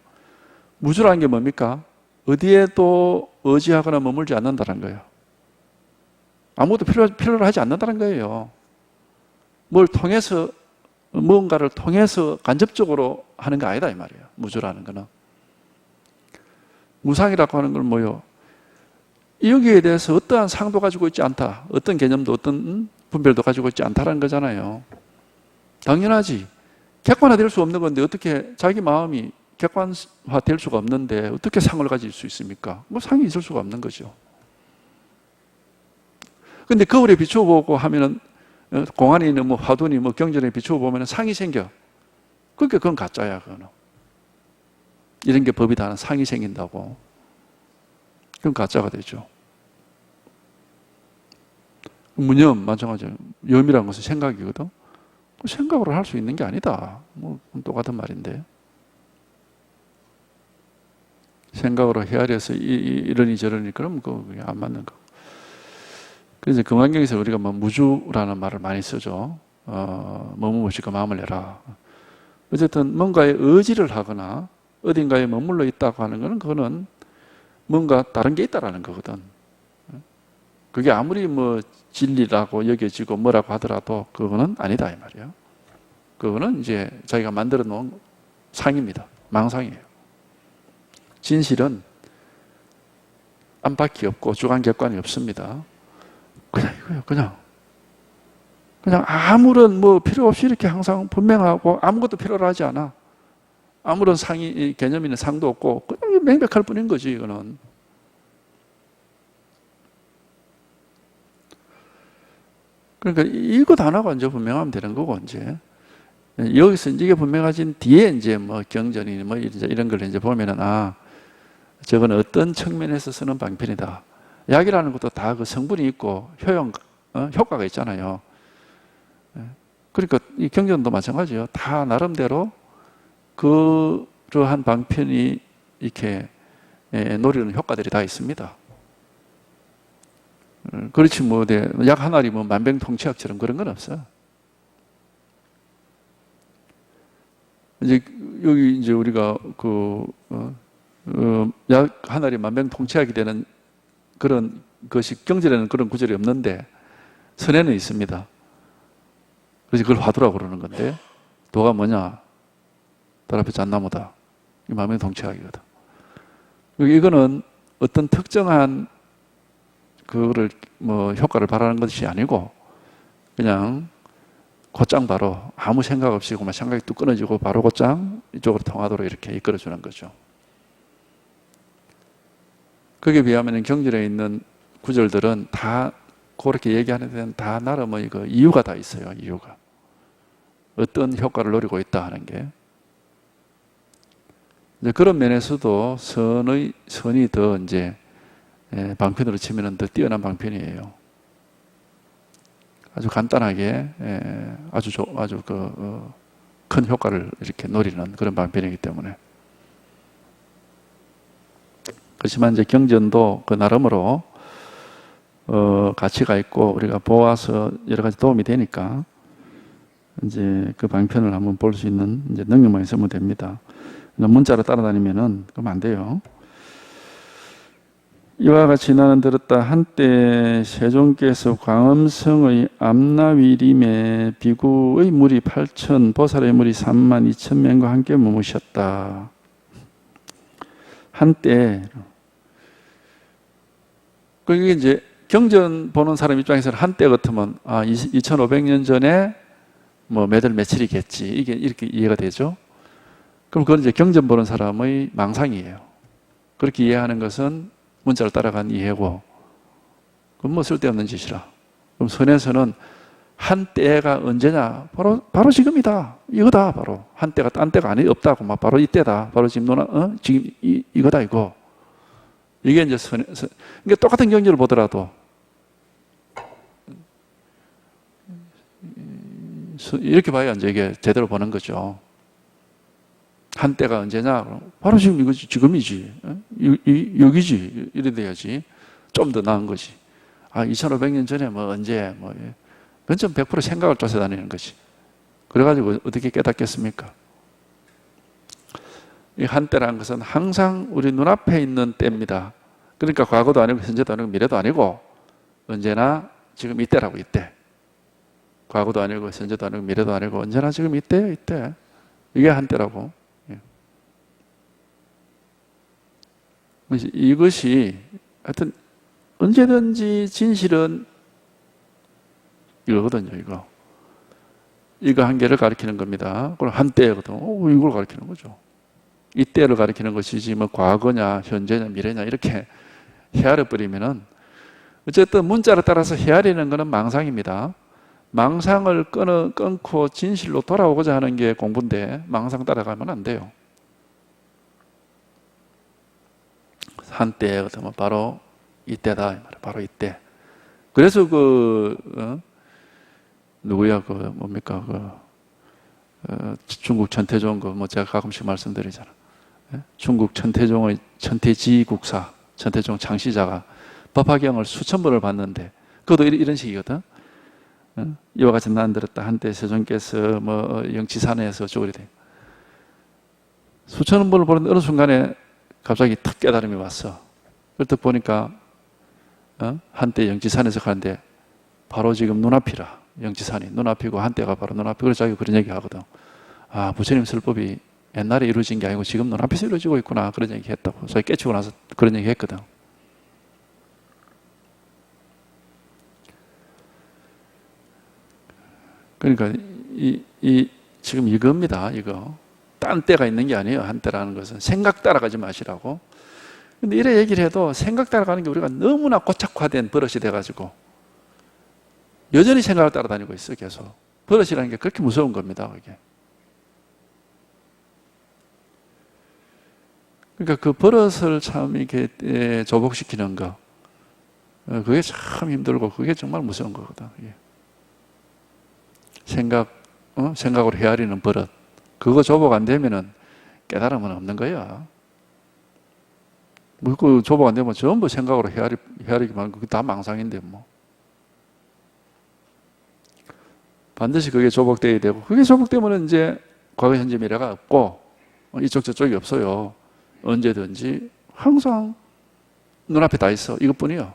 무주라는 게 뭡니까? 어디에도 의지하거나 머물지 않는다는 거예요. 아무것도 필요로 하지 않는다는 거예요. 무언가를 통해서 간접적으로 하는 게 아니다 이 말이에요. 무주라는 거는. 무상이라고 하는 건 뭐요? 여기에 대해서 어떠한 상도 가지고 있지 않다. 어떤 개념도 어떤 분별도 가지고 있지 않다라는 거잖아요. 당연하지. 객관화될 수 없는 건데 어떻게 자기 마음이 객관화될 수가 없는데 어떻게 상을 가질 수 있습니까? 뭐 상이 있을 수가 없는 거죠. 근데 거울에 비추어보고 하면은 공안이니 뭐 화두니 뭐 경전에 비추어보면 상이 생겨. 그러니까 그건 가짜야, 그거는. 이런 게 법이다 하는 상이 생긴다고. 그건 가짜가 되죠. 무념, 마찬가지예요. 염이라는 것은 생각이거든. 생각으로 할 수 있는 게 아니다. 뭐 똑같은 말인데. 생각으로 헤아려서 이러니 저러니 그러면 그게 안 맞는 거. 그래서 금강경에서 우리가 뭐 무주라는 말을 많이 쓰죠. 머무무시고 마음을 내라. 어쨌든 뭔가에 의지를 하거나 어딘가에 머물러 있다고 하는 것은 그거는 뭔가 다른 게 있다라는 거거든. 그게 아무리 뭐 진리라고 여겨지고 뭐라고 하더라도 그거는 아니다 이 말이에요. 그거는 이제 자기가 만들어 놓은 상입니다. 망상이에요. 진실은 안팎이 없고 주관객관이 없습니다. 그냥 이거예요. 그냥 아무런 뭐 필요 없이 이렇게 항상 분명하고 아무것도 필요로 하지 않아. 아무런 상이 개념이나 상도 없고 그냥 명백할 뿐인 거지 이거는. 그러니까 이것 하나가 이제 분명하면 되는 거고 이제 여기서 이게 분명해진 뒤에 이제 뭐 경전이 뭐 이런 걸 이제 보면은 저건 어떤 측면에서 쓰는 방편이다. 약이라는 것도 다 그 성분이 있고 효과가 있잖아요. 그러니까 이 경전도 마찬가지예요. 다 나름대로 그러한 방편이 이렇게 노리는 효과들이 다 있습니다. 그렇지 뭐 약 한 알이 뭐 만병통치약처럼 그런 건 없어요. 이제 여기 이제 우리가 약 한 알이 만병통치약이 되는 그런 것이 경전에는 그런 구절이 없는데 선에는 있습니다. 그래서 그걸 화두라고 그러는 건데 도가 뭐냐? 달 앞에 잣나무다. 이 만병통치약이거든. 이거는 어떤 특정한 그거를 뭐 효과를 바라는 것이 아니고 그냥 곧장 바로 아무 생각 없이 그만 생각이 뚝 끊어지고 바로 곧장 이쪽으로 통하도록 이렇게 이끌어주는 거죠. 거기에 비하면 경전에 있는 구절들은 다 그렇게 얘기하는 데는 다 나름의 그 이유가 다 있어요. 이유가 어떤 효과를 노리고 있다 하는 게 이제 그런 면에서도 선이 더 이제 방편으로 치면은 더 뛰어난 방편이에요. 아주 간단하게 아주 큰 효과를 이렇게 노리는 그런 방편이기 때문에. 그렇지만 이제 경전도 그 나름으로 가치가 있고 우리가 보아서 여러 가지 도움이 되니까 이제 그 방편을 한번 볼 수 있는 이제 능력만 있으면 됩니다. 문자로 따라다니면은 그러면 안 돼요. 이와 같이 나는 들었다. 한때 세종께서 광엄성의 암나위림에 비구의 무리 8천, 보살의 무리 3만 2천 명과 함께 머무셨다. 한때 그게 이제 경전 보는 사람 입장에서는 한때 같으면 2500년 전에 뭐 몇 월 며칠이겠지 이게 이렇게 이해가 되죠. 그럼 그건 이제 경전 보는 사람의 망상이에요. 그렇게 이해하는 것은 문자를 따라간 이해고 그건 뭐 쓸데없는 짓이라. 그럼 선에서는 한때가 언제냐? 바로 지금이다. 이거다. 바로 한때가 딴 때가 아니 없다고 막 바로 이때다. 바로 지금 지금 이거다 이거. 이게 이제 그러니까 똑같은 경전을 보더라도 이렇게 봐야 이제 이게 제대로 보는 거죠. 한때가 언제냐? 바로 지금 이거지, 지금이지. 여기지. 이래 돼야지. 좀 더 나은 거지. 2500년 전에 뭐 언제, 그건 좀 100% 생각을 쫓아다니는 거지. 그래가지고 어떻게 깨닫겠습니까? 이 한때라는 것은 항상 우리 눈앞에 있는 때입니다. 그러니까 과거도 아니고 현재도 아니고 미래도 아니고 언제나 지금 이때라고 이때. 과거도 아니고 현재도 아니고 미래도 아니고 언제나 지금 이때요 이때. 이게 한때라고. 이것이 하여튼 언제든지 진실은 이거거든요. 이거 한계를 가리키는 겁니다. 그럼 한때거든. 이걸 가리키는 거죠. 이때를 가리키는 것이지 뭐 과거냐 현재냐 미래냐 이렇게 헤아려 버리면은 어쨌든 문자를 따라서 헤아리는 것은 망상입니다. 망상을 끊고 진실로 돌아오고자 하는 게 공부인데 망상 따라가면 안 돼요. 한때 같으면 바로 이때다. 바로 이때. 그래서 누구야 뭡니까 중국 천태종 제가 가끔씩 말씀드리잖아. 중국 천태종의 천태지 국사, 천태종 창시자가 법화경을 수천 번을 봤는데 그것도 이런 식이거든. 이와 같이 난 들었다. 한때 세종께서 영치산에서 어쩌고 돼. 수천 번을 보는데 어느 순간에 갑자기 탁 깨달음이 왔어. 그때 보니까 한때 영치산에서 가는데 바로 지금 눈앞이라. 영치산이 눈앞이고 한때가 바로 눈앞이고 그래서 자기가 그런 얘기 하거든. 아, 부처님 설법이 옛날에 이루어진 게 아니고 지금 눈앞에서 이루어지고 있구나. 그런 얘기 했다고. 저희 깨치고 나서 그런 얘기 했거든. 그러니까 지금 이겁니다. 이거. 딴 때가 있는 게 아니에요. 한때라는 것은. 생각 따라가지 마시라고. 근데 이래 얘기를 해도 생각 따라가는 게 우리가 너무나 고착화된 버릇이 돼가지고 여전히 생각을 따라다니고 있어. 계속. 버릇이라는 게 그렇게 무서운 겁니다. 그게. 그러니까 그 버릇을 참 이렇게 조복시키는 거, 그게 참 힘들고 그게 정말 무서운 거거든. 생각으로 헤아리는 버릇. 그거 조복 안 되면은 깨달음은 없는 거야. 그 조복 안 되면 전부 생각으로 헤아리기만 하고 그게 다 망상인데 뭐. 반드시 그게 조복돼야 되고 그게 조복되면 이제 과거, 현재, 미래가 없고 이쪽 저쪽이 없어요. 언제든지 항상 눈앞에 다 있어. 이것뿐이요.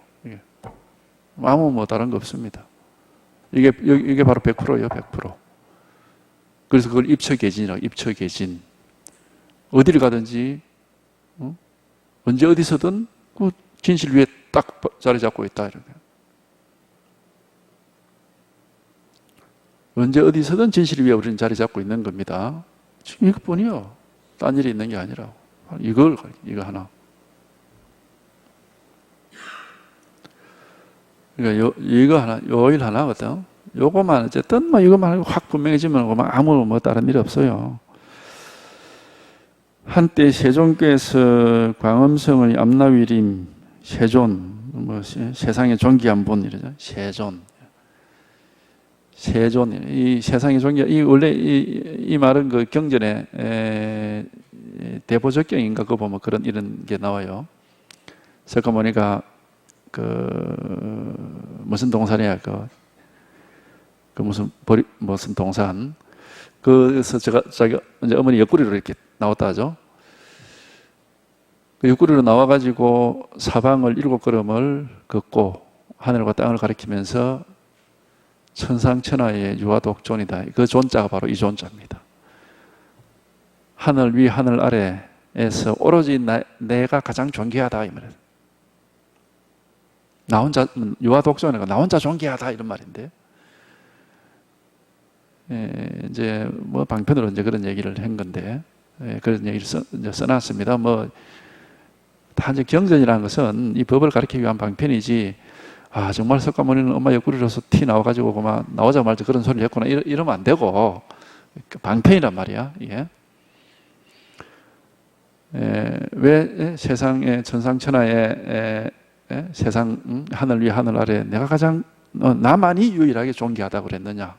아무 뭐 다른 거 없습니다. 이게 바로 100%예요. 100%. 그래서 그걸 입처계진이라고. 입처계진. 어디를 가든지 언제 어디서든 그 진실 위에 딱 자리 잡고 있다. 이렇게. 언제 어디서든 진실 위에 우리는 자리 잡고 있는 겁니다. 지금 이것뿐이요. 딴 일이 있는 게 아니라 이거 하나. 그러니까 이거 하나, 요 일 하나거든. 요거만 어쨌든 이것만 확 분명해지면 아무 다른 일 없어요. 한때 세종께서 광엄성의 암나위림 세존 세상의 존귀한 분 이러죠. 세존 이 세상의 존귀 원래 이 말은 그 경전에 대보적경인가 그거 보면 이런 게 나와요. 석가모니가 무슨 동산이야 무슨 동산 그래서 자기 이제 어머니 옆구리로 이렇게 나왔다 하죠. 그 옆구리로 나와가지고 사방을 7걸음을 걷고 하늘과 땅을 가리키면서 천상천하의 유아독존이다. 그 존자가 바로 이 존자입니다. 하늘 위 하늘 아래에서 오로지 내가 가장 존귀하다 이 말이에요. 나 혼자 유아독존이가 나 혼자 존귀하다 이런 말인데 이제 방편으로 이제 그런 얘기를 한 건데 그런 얘기를 이제 써놨습니다. 다 이제 경전이라는 것은 이 법을 가르치기 위한 방편이지. 아 정말 석가모니는 엄마 옆구리로서 티 나와가지고 그만 나오자마자 그런 소리를 했구나 이러면 안 되고 방편이란 말이야. 이게 왜 세상의 천상천하의 세상 하늘 위 하늘 아래 내가 가장 나만이 유일하게 존귀하다고 그랬느냐.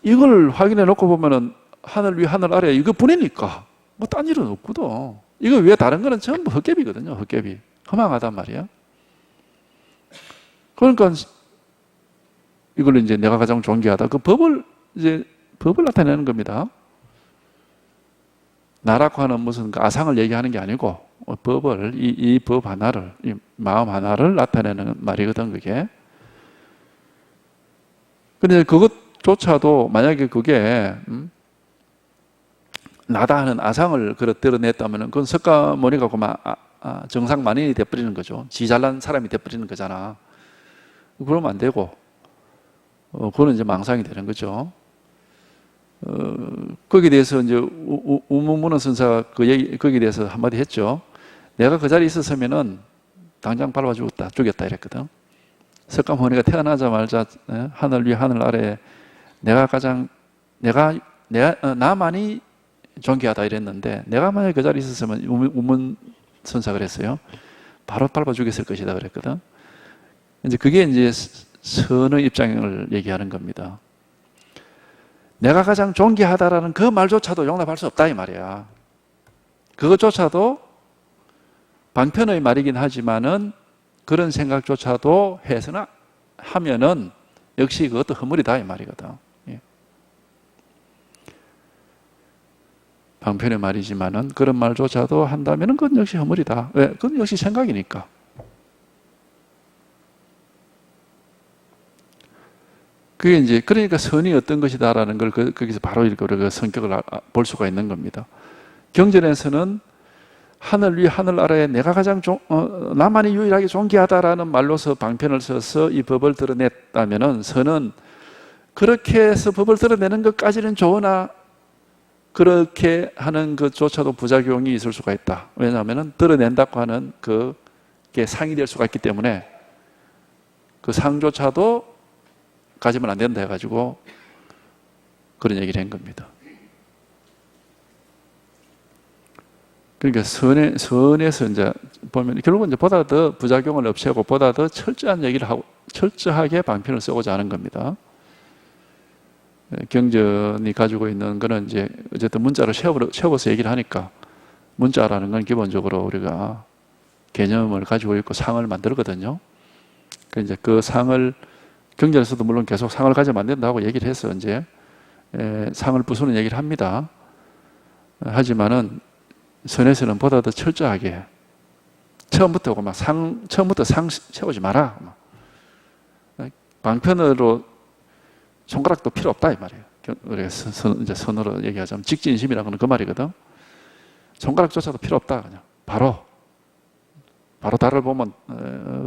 이걸 확인해 놓고 보면은 하늘 위 하늘 아래 이것뿐이니까 딴 일은 없거든. 이거 왜 다른 거는 전부 헛개비거든요. 헛개비. 허망하단 말이야. 그러니까 이걸 이제 내가 가장 존귀하다. 그 법을 나타내는 겁니다. 나라고 하는 무슨 아상을 얘기하는 게 아니고 법을 이 법 하나를 이 마음 하나를 나타내는 말이거든 그게. 근데 그것조차도 만약에 그게 나다 하는 아상을 드러냈다면 그건 석가모니가 그만 정상 만인이 돼버리는 거죠. 지 잘난 사람이 돼버리는 거잖아. 그러면 안 되고 그거는 이제 망상이 되는 거죠. 거기에 대해서 이제 우무문원 선사가 거기에 대해서 한마디 했죠. 내가 그 자리에 있었으면은 당장 밟아 죽였다 이랬거든. 석가모니가 태어나자마자 하늘 위 하늘 아래 나만이 존귀하다 이랬는데 내가 만약에 그 자리에 있었으면 우문 선사가 그랬어요. 바로 밟아 죽였을 것이다 그랬거든. 이제 그게 이제 선의 입장을 얘기하는 겁니다. 내가 가장 존귀하다라는 그 말조차도 용납할 수 없다 이 말이야. 그것조차도 방편의 말이긴 하지만은 그런 생각조차도 해서는 하면은 역시 그것도 허물이다 이 말이거든. 예. 방편의 말이지만은 그런 말조차도 한다면은 그건 역시 허물이다. 왜? 그건 역시 생각이니까. 그게 이제 그러니까 선이 어떤 것이다라는 걸 거기서 바로 이렇게 그 성격을 볼 수가 있는 겁니다. 경전에서는 하늘 위 하늘 아래에 내가 가장 나만이 유일하게 존귀하다라는 말로서 방편을 써서 이 법을 드러냈다면은 선은 그렇게 해서 법을 드러내는 것까지는 좋으나 그렇게 하는 것조차도 부작용이 있을 수가 있다. 왜냐하면은 드러낸다고 하는 그게 상이 될 수가 있기 때문에 그 상조차도 가지면 안 된다 해가지고 그런 얘기를 한 겁니다. 그러니까 선에서 이제 보면 결국은 이제 보다 더 부작용을 없애고 보다 더 철저한 얘기를 하고 철저하게 방편을 쓰고자 하는 겁니다. 경전이 가지고 있는 거는 이제 어쨌든 문자로 세워서 얘기를 하니까 문자라는 건 기본적으로 우리가 개념을 가지고 있고 상을 만들거든요. 그러니까 이제 그 상을 경전에서도 물론 계속 상을 가지면 안 된다고 얘기를 해서 이제 상을 부수는 얘기를 합니다. 하지만은 선에서는 보다 더 철저하게 처음부터 상 세우지 마라. 방편으로 손가락도 필요 없다 이 말이에요. 우리가 이제 선으로 얘기하자면 직진심이라는 건 그 말이거든. 손가락조차도 필요 없다 그냥 바로 달을 보면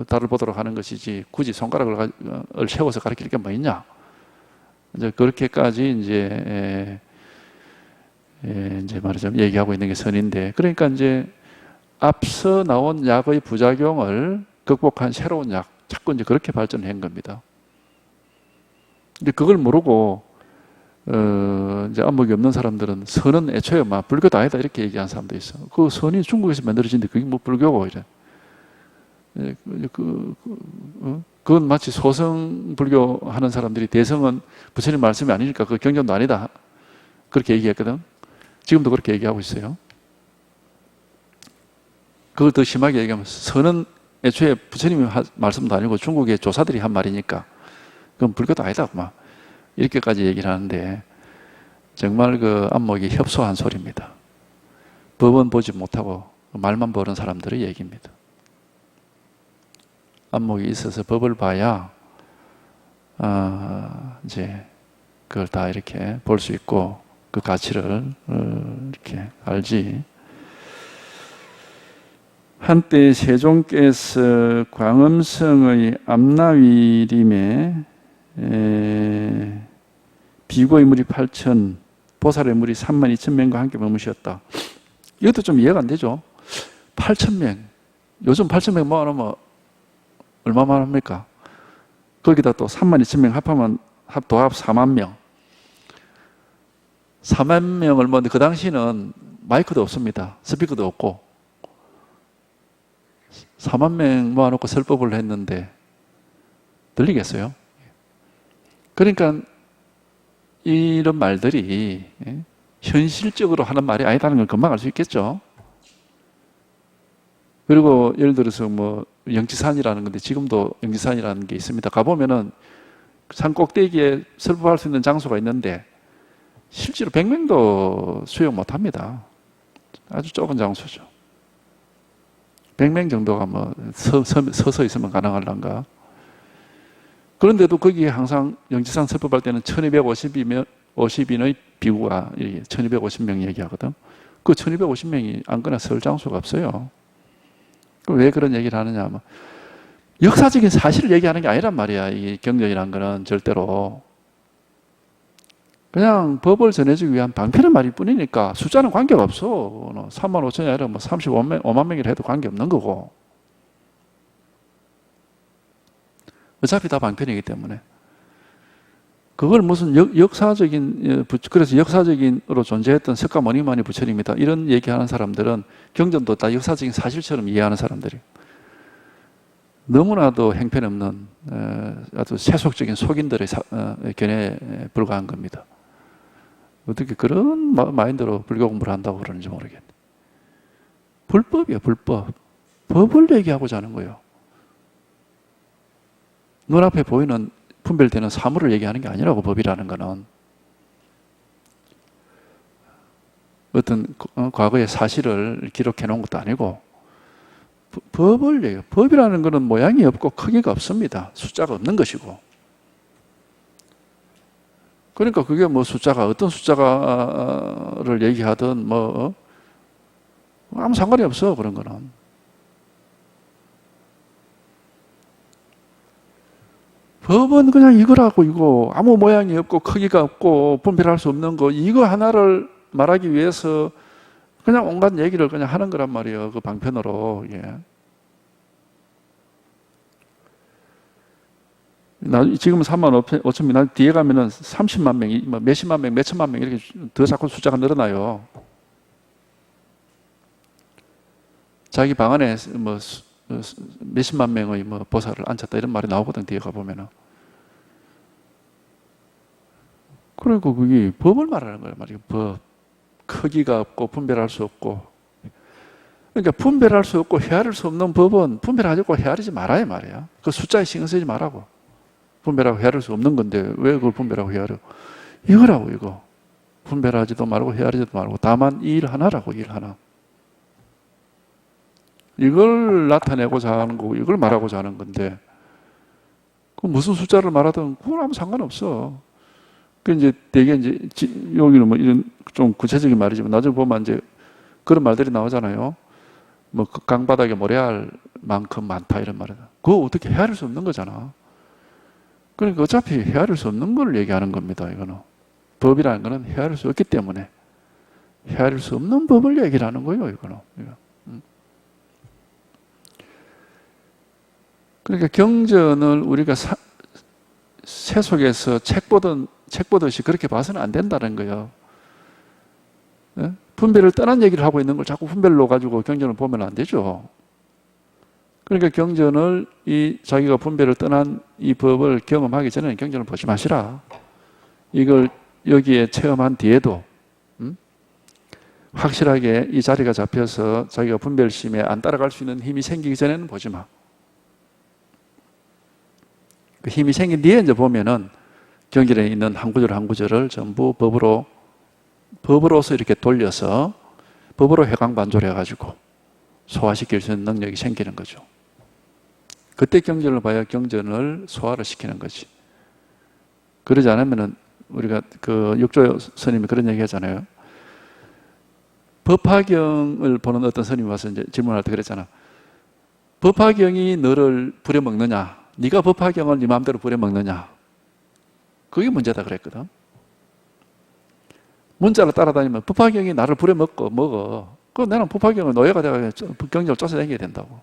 달을 보도록 하는 것이지 굳이 손가락을 세워서 가르칠 게 뭐 있냐? 이제 그렇게까지 이제 말하자면 얘기하고 있는 게 선인데, 그러니까 이제 앞서 나온 약의 부작용을 극복한 새로운 약, 자꾸 이제 그렇게 발전한 겁니다. 근데 그걸 모르고 이제 안목이 없는 사람들은 선은 애초에 막 불교도 아니다 이렇게 얘기하는 사람도 있어. 그 선이 중국에서 만들어진데 그게 뭐 불교고 이래. 그건 마치 소성 불교 하는 사람들이 대성은 부처님 말씀이 아니니까 그 경전도 아니다 그렇게 얘기했거든. 지금도 그렇게 얘기하고 있어요. 그걸 더 심하게 얘기하면 선은 애초에 부처님이 말씀도 아니고 중국의 조사들이 한 말이니까 그건 불교도 아니다 막 이렇게까지 얘기를 하는데 정말 그 안목이 협소한 소리입니다. 법은 보지 못하고 말만 보는 사람들의 얘기입니다. 안목이 있어서 법을 봐야 이제 그걸 다 이렇게 볼 수 있고 그 가치를 이렇게 알지. 한때 세종께서 광음성의 암나위림에 비고의 물이 8천, 보살의 물이 32,000명과 함께 머무셨다. 이것도 좀 이해가 안 되죠. 8,000명. 요즘 8,000명 모아놓으면 얼마만 합니까? 거기다 또 32,000명 합하면 도합 4만 명. 4만 명을 모았는데 그 당시는 마이크도 없습니다. 스피커도 없고 4만 명 모아놓고 설법을 했는데 들리겠어요? 그러니까 이런 말들이 현실적으로 하는 말이 아니다는 걸 금방 알 수 있겠죠. 그리고 예를 들어서 뭐 영지산이라는 건데 지금도 영지산이라는 게 있습니다. 가보면은 산 꼭대기에 설법할 수 있는 장소가 있는데 실제로 100명도 수용 못합니다. 아주 좁은 장소죠. 100명 정도가 뭐 서서 있으면 가능할란가. 그런데도 거기에 항상 영지산 설법할 때는 1250이면 50인의 비구가 1250명 얘기하거든. 그 1250명이 안거나 설 장소가 없어요. 왜 그런 얘기를 하느냐 하면 역사적인 사실을 얘기하는 게 아니란 말이야. 이 경전이란 거는 절대로. 그냥 법을 전해주기 위한 방편의 말일 뿐이니까 숫자는 관계가 없어. 3만 5천이 아니라 뭐 35만 명이라 해도 관계없는 거고. 어차피 다 방편이기 때문에. 그걸 무슨 역사적인, 그래서 역사적인으로 존재했던 석가 모니만이 부처님이다. 이런 얘기하는 사람들은 경전도 다 역사적인 사실처럼 이해하는 사람들이에요. 너무나도 형편없는 아주 세속적인 속인들의 견해에 불과한 겁니다. 어떻게 그런 마인드로 불교 공부를 한다고 그러는지 모르겠네. 불법이에요, 불법. 법을 얘기하고자 하는 거예요. 눈앞에 보이는 분별되는 사물을 얘기하는 게 아니라고, 법이라는 거는. 어떤 과거의 사실을 기록해 놓은 것도 아니고, 법을 얘기해요. 법이라는 거는 모양이 없고 크기가 없습니다. 숫자가 없는 것이고. 그러니까 그게 뭐 숫자가, 어떤 숫자를 얘기하든 뭐, 아무 상관이 없어, 그런 거는. 법은 그냥 이거라고, 이거. 아무 모양이 없고 크기가 없고 분별할 수 없는 거, 이거 하나를 말하기 위해서 그냥 온갖 얘기를 그냥 하는 거란 말이에요. 그 방편으로. 예. 지금은 3만 5천 명, 뒤에 가면은 30만 명, 몇십만 명, 몇천만 명 이렇게 더 자꾸 숫자가 늘어나요. 자기 방 안에 뭐 몇십만 명의 뭐 보살을 앉혔다 이런 말이 나오거든, 뒤에 가보면은. 그러니까 그게 법을 말하는 거란 말이에요. 법. 크기가 없고 분별할 수 없고. 그러니까 분별할 수 없고 헤아릴 수 없는 법은 분별하지 않고 헤아리지 말아야 말이야. 그 숫자에 신경 쓰지 말라고. 분별하고 헤아릴 수 없는 건데 왜 그걸 분별하고 헤아려? 이거라고, 이거. 분별하지도 말고 헤아리지도 말고 다만 이 일 하나라고, 일 하나. 이걸 나타내고자 하는 거고 이걸 말하고자 하는 건데, 그 무슨 숫자를 말하든 그건 아무 상관없어. 그 이제 되게 이제 여기는 뭐 이런 좀 구체적인 말이지만 나중에 보면 이제 그런 말들이 나오잖아요. 뭐 강바닥에 모래알 만큼 많다 이런 말이다. 그거 어떻게 헤아릴 수 없는 거잖아. 그러니까 어차피 헤아릴 수 없는 걸 얘기하는 겁니다. 이거는 법이라는 거는 헤아릴 수 없기 때문에 헤아릴 수 없는 법을 얘기를 하는 거예요. 이거는. 그러니까 경전을 우리가 세속에서 책 보듯이 그렇게 봐서는 안 된다는 거예요. 네? 분별을 떠난 얘기를 하고 있는 걸 자꾸 분별로 가지고 경전을 보면 안 되죠. 그러니까 경전을 자기가 분별을 떠난 이 법을 경험하기 전에는 경전을 보지 마시라. 이걸 여기에 체험한 뒤에도 확실하게 이 자리가 잡혀서 자기가 분별심에 안 따라갈 수 있는 힘이 생기기 전에는 보지 마. 그 힘이 생긴 뒤에 이제 보면은 경전에 있는 한 구절 한 구절을 전부 법으로서 이렇게 돌려서 법으로 회광반조해가지고 소화시킬 수 있는 능력이 생기는 거죠. 그때 경전을 봐야 경전을 소화를 시키는 거지. 그러지 않으면은 우리가 그 육조 스님이 그런 얘기 하잖아요. 법화경을 보는 어떤 스님이 와서 이제 질문할 때 그랬잖아. 법화경이 너를 부려먹느냐? 네가 법화경을 네 마음대로 부려먹느냐? 그게 문제다 그랬거든. 문자를 따라다니면 법화경이 나를 부려먹어. 그럼 나는 법화경을 노예가 돼서 경전을 쫓아다녀야 된다고.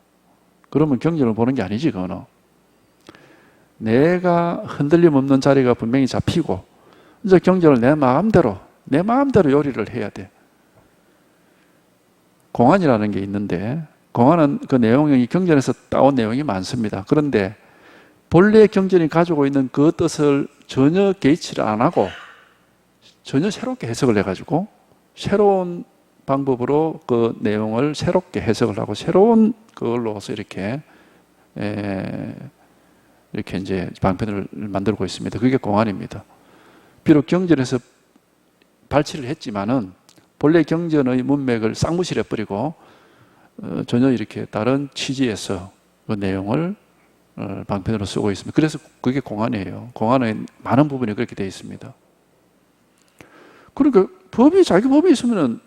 그러면 경전을 보는 게 아니지, 그거는. 내가 흔들림 없는 자리가 분명히 잡히고 이제 경전을 내 마음대로 요리를 해야 돼. 공안이라는 게 있는데 공안은 그 내용이 경전에서 따온 내용이 많습니다. 그런데 본래 경전이 가지고 있는 그 뜻을 전혀 개의치를 안 하고 전혀 새롭게 해석을 해가지고 새로운 방법으로 그 내용을 새롭게 해석을 하고 새로운 그걸로서 이렇게 이제 방편을 만들고 있습니다. 그게 공안입니다. 비록 경전에서 발치를 했지만은 본래 경전의 문맥을 싹무실해 버리고 전혀 이렇게 다른 취지에서 그 내용을 방편으로 쓰고 있습니다. 그래서 그게 공안이에요. 공안의 많은 부분이 그렇게 되어 있습니다. 그러니까 자기 법이 있으면은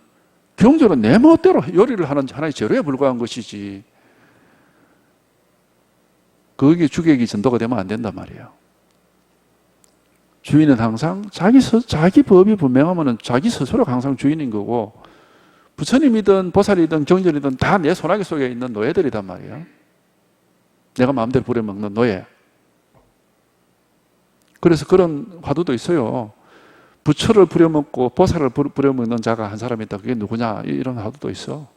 경전은 내 멋대로 요리를 하는 하나의 재료에 불과한 것이지. 거기에 주객이 전도가 되면 안 된단 말이에요. 주인은 항상 자기 법이 분명하면은 자기 스스로가 항상 주인인 거고, 부처님이든 보살이든 경전이든 다 내 손아귀 속에 있는 노예들이단 말이에요. 내가 마음대로 부려먹는 노예. 그래서 그런 화두도 있어요. 부처를 부려먹고 보살을 부려먹는 자가 한 사람이 있다. 그게 누구냐? 이런 화두도 있어.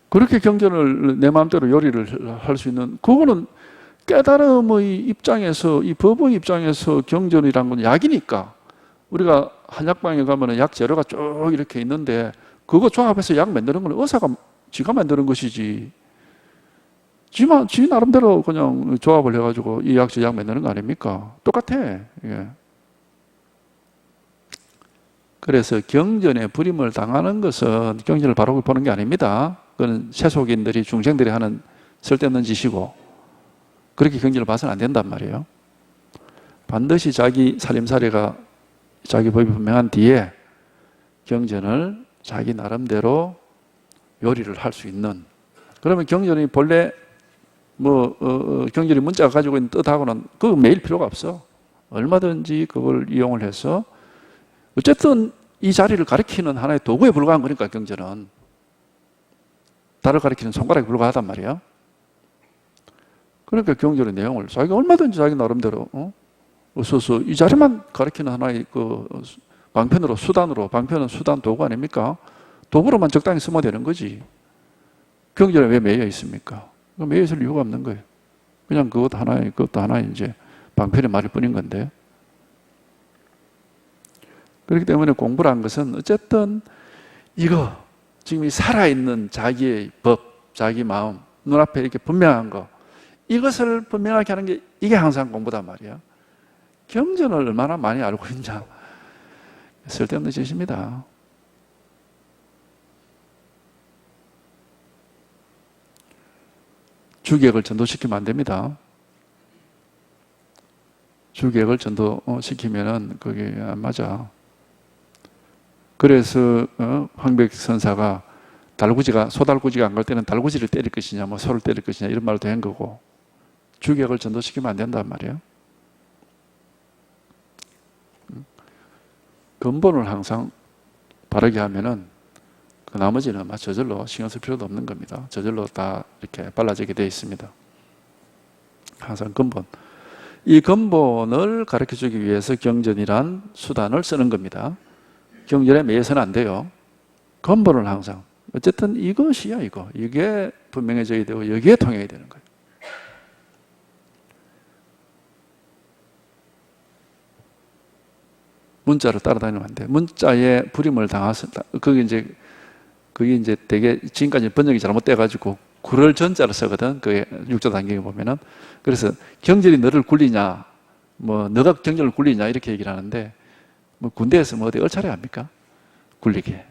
그렇게 경전을 내 마음대로 요리를 할 수 있는, 그거는 깨달음의 입장에서, 이 법의 입장에서 경전이란 건 약이니까. 우리가 한약방에 가면 약 재료가 쭉 이렇게 있는데, 그거 조합해서 약 만드는 건 의사가 지가 만드는 것이지. 지 나름대로 그냥 조합을 해가지고 이 약, 저 약 만드는 거 아닙니까? 똑같아. 예. 그래서 경전에 불임을 당하는 것은 경전을 바로 보는 게 아닙니다. 그건 세속인들이, 중생들이 하는 쓸데없는 짓이고, 그렇게 경전을 봐서는 안 된단 말이에요. 반드시 자기 살림살이가, 자기 법이 분명한 뒤에 경전을 자기 나름대로 요리를 할 수 있는, 그러면 경전이 본래 경전이 문자가 가지고 있는 뜻하고는 그거 매일 필요가 없어. 얼마든지 그걸 이용을 해서, 어쨌든 이 자리를 가리키는 하나의 도구에 불과한 거니까 경전은. 달을 가리키는 손가락에 불과하단 말이에요. 그러니까 경전의 내용을 자기가 얼마든지 자기 나름대로 써서 이 자리만 가리키는 하나의 방편으로, 수단으로, 방편은 수단, 도구 아닙니까? 도구로만 적당히 쓰면 되는 거지. 경전에 왜 매여 있습니까? 매여 있을 이유가 없는 거예요. 그냥 그것도 하나의 이제 방편의 말일 뿐인 건데. 그렇기 때문에 공부를 한 것은 어쨌든 이거, 지금 이 살아있는 자기의 법, 자기 마음, 눈앞에 이렇게 분명한 거, 이것을 분명하게 하는 게 이게 항상 공부단 말이야. 경전을 얼마나 많이 알고 있냐. 쓸데없는 짓입니다. 주객을 전도시키면 안 됩니다. 주객을 전도시키면은 그게 안 맞아. 그래서 황백선사가 소달구지가 안 갈 때는 달구지를 때릴 것이냐, 소를 때릴 것이냐 이런 말도 한 거고, 주객을 전도시키면 안 된단 말이에요. 근본을 항상 바르게 하면은 그 나머지는 저절로 신경 쓸 필요도 없는 겁니다. 저절로 다 이렇게 발라지게 되어 있습니다. 항상 근본. 이 근본을 가르쳐 주기 위해서 경전이란 수단을 쓰는 겁니다. 경전에 매여서는 안 돼요. 근본을 항상. 어쨌든 이것이야, 이거. 이게 분명해져야 되고, 여기에 통해야 되는 거예요. 문자를 따라다니면 안 돼. 문자에 불임을 당해서, 그게 이제 되게 지금까지 번역이 잘못돼가지고, 구를 전자를 쓰거든. 그게 육조 단경에 보면은. 그래서 경전이 너를 굴리냐, 너가 경전을 굴리냐, 이렇게 얘기를 하는데, 군대에서 어디 얼차례 합니까? 굴리게.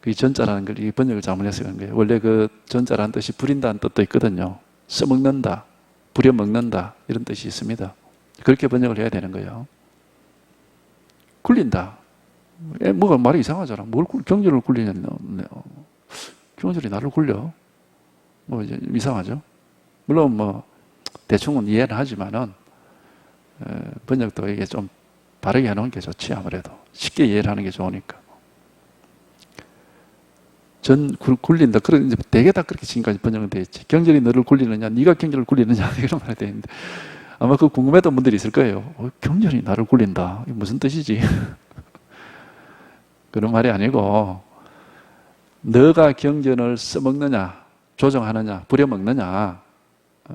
그 전자라는 걸, 이 번역을 잘못해서 그런 거예요. 원래 그 전자라는 뜻이 부린다는 뜻도 있거든요. 써먹는다, 부려먹는다, 이런 뜻이 있습니다. 그렇게 번역을 해야 되는 거예요. 굴린다. 뭐가 말이 이상하잖아. 경전을 굴리냐. 경전이 나를 굴려. 이제 이상하죠. 물론 대충은 이해는 하지만은, 번역도 이게 좀 바르게 해놓은 게 좋지, 아무래도. 쉽게 이해를 하는 게 좋으니까. 굴린다. 이제 대개 다 그렇게 지금까지 번역은 되어 있지. 경전이 너를 굴리느냐, 네가 경전을 굴리느냐, 이런 말이 되어 있는데, 아마 그 궁금했던 분들이 있을 거예요. 경전이 나를 굴린다. 이게 무슨 뜻이지? 그런 말이 아니고, 너가 경전을 써먹느냐, 조정하느냐, 부려먹느냐,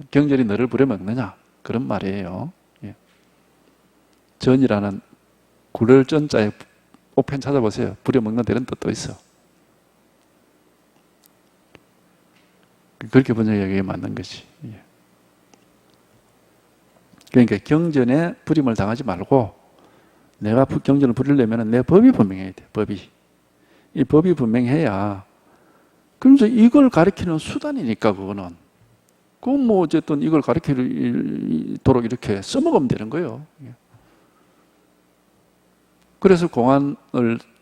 경전이 너를 부려먹느냐, 그런 말이에요. 예. 전이라는 굴을 전자에 오펜 찾아보세요. 부려먹는 이런 뜻도 있어. 그렇게 번역하기에 맞는 것이. 예. 그러니까 경전에 불임을 당하지 말고, 내가 경전을 부리려면 내 법이 분명해야 돼. 법이. 이 법이 분명해야, 그럼 이제 이걸 가리키는 수단이니까, 그거는. 그건 뭐 어쨌든 이걸 가르치도록 이렇게 써먹으면 되는 거예요. 그래서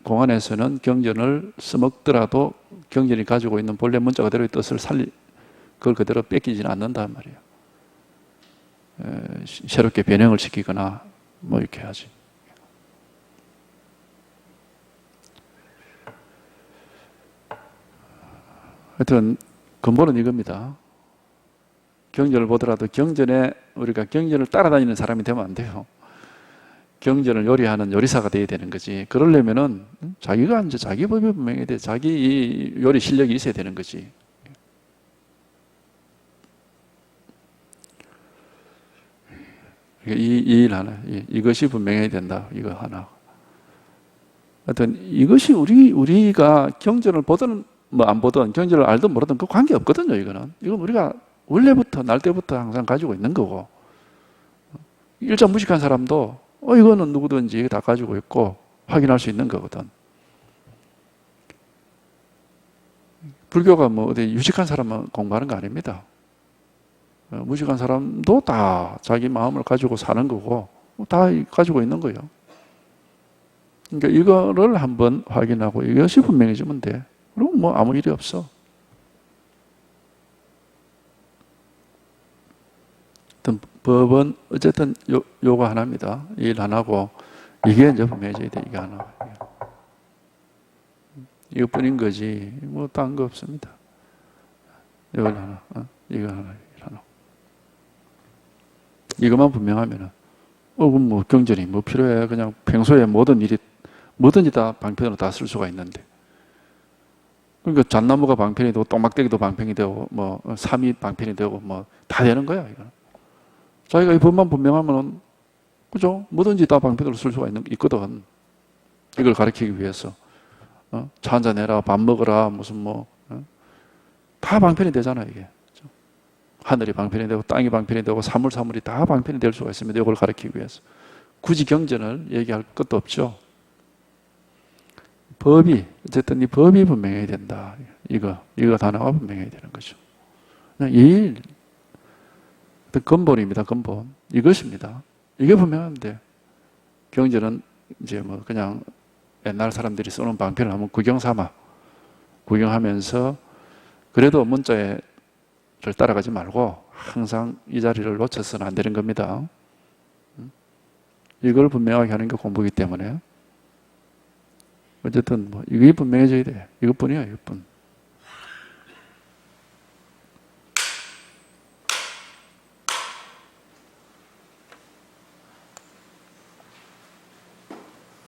공안에서는 경전을 써먹더라도 경전이 가지고 있는 본래 문자 그대로의 뜻을 그걸 그대로 뺏기지는 않는단 말이에요. 새롭게 변형을 시키거나 뭐 이렇게 하지. 하여튼 근본은 이겁니다. 경전을 보더라도 우리가 경전을 따라다니는 사람이 되면 안 돼요. 경전을 요리하는 요리사가 돼야 되는 거지. 그러려면은 자기가 이제 자기 법이 분명해야 돼. 자기 요리 실력이 있어야 되는 거지. 이 일 하나, 이것이 분명해야 된다. 이거 하나. 하여튼 이것이 우리가 경전을 보든 뭐 안 보든 경전을 알든 모르든 그 관계 없거든요. 이건 우리가 원래부터 날 때부터 항상 가지고 있는 거고, 일자 무식한 사람도 이거는 누구든지 다 가지고 있고 확인할 수 있는 거거든. 불교가 뭐 어디 유식한 사람만 공부하는 거 아닙니다. 무식한 사람도 다 자기 마음을 가지고 사는 거고 다 가지고 있는 거예요. 그러니까 이거를 한번 확인하고 이것이 분명해지면 돼. 그럼 뭐 아무 일이 없어. 법은 어쨌든 요거 하나입니다. 일 하나고 이게 이제 분명해져야 돼. 이게 하나. 이것뿐인 거지. 뭐 딴 거 없습니다. 이거 하나, 이거 하나, 이거 하나. 이것만 분명하면은 그럼 뭐 경전이 뭐 필요해? 그냥 평소에 뭐든지 다 방편으로 다 쓸 수가 있는데. 그러니까 잣나무가 방편이 되고 똥막대기도 방편이 되고 뭐 삼이 방편이 되고 뭐 다 되는 거야. 이거는. 자기가 이 법만 분명하면은 그죠? 뭐든지 다 방편으로 쓸 수가 있거든. 이걸 가르치기 위해서. 차 한잔 해라, 밥 먹어라, 무슨 다 방편이 되잖아, 이게. 하늘이 방편이 되고, 땅이 방편이 되고, 사물이 다 방편이 될 수가 있습니다. 이걸 가르치기 위해서. 굳이 경전을 얘기할 것도 없죠. 어쨌든 이 법이 분명해야 된다. 이거 단어가 분명해야 되는 거죠. 그냥 근본입니다, 근본. 이것입니다. 이게 분명한데, 경전은 이제 뭐 그냥 옛날 사람들이 쓰는 방편을 한번 구경하면서 그래도 문자를 따라가지 말고 항상 이 자리를 놓쳐서는 안 되는 겁니다. 이걸 분명하게 하는 게 공부이기 때문에 어쨌든 뭐 이게 분명해져야 돼. 이것뿐이야, 이것뿐.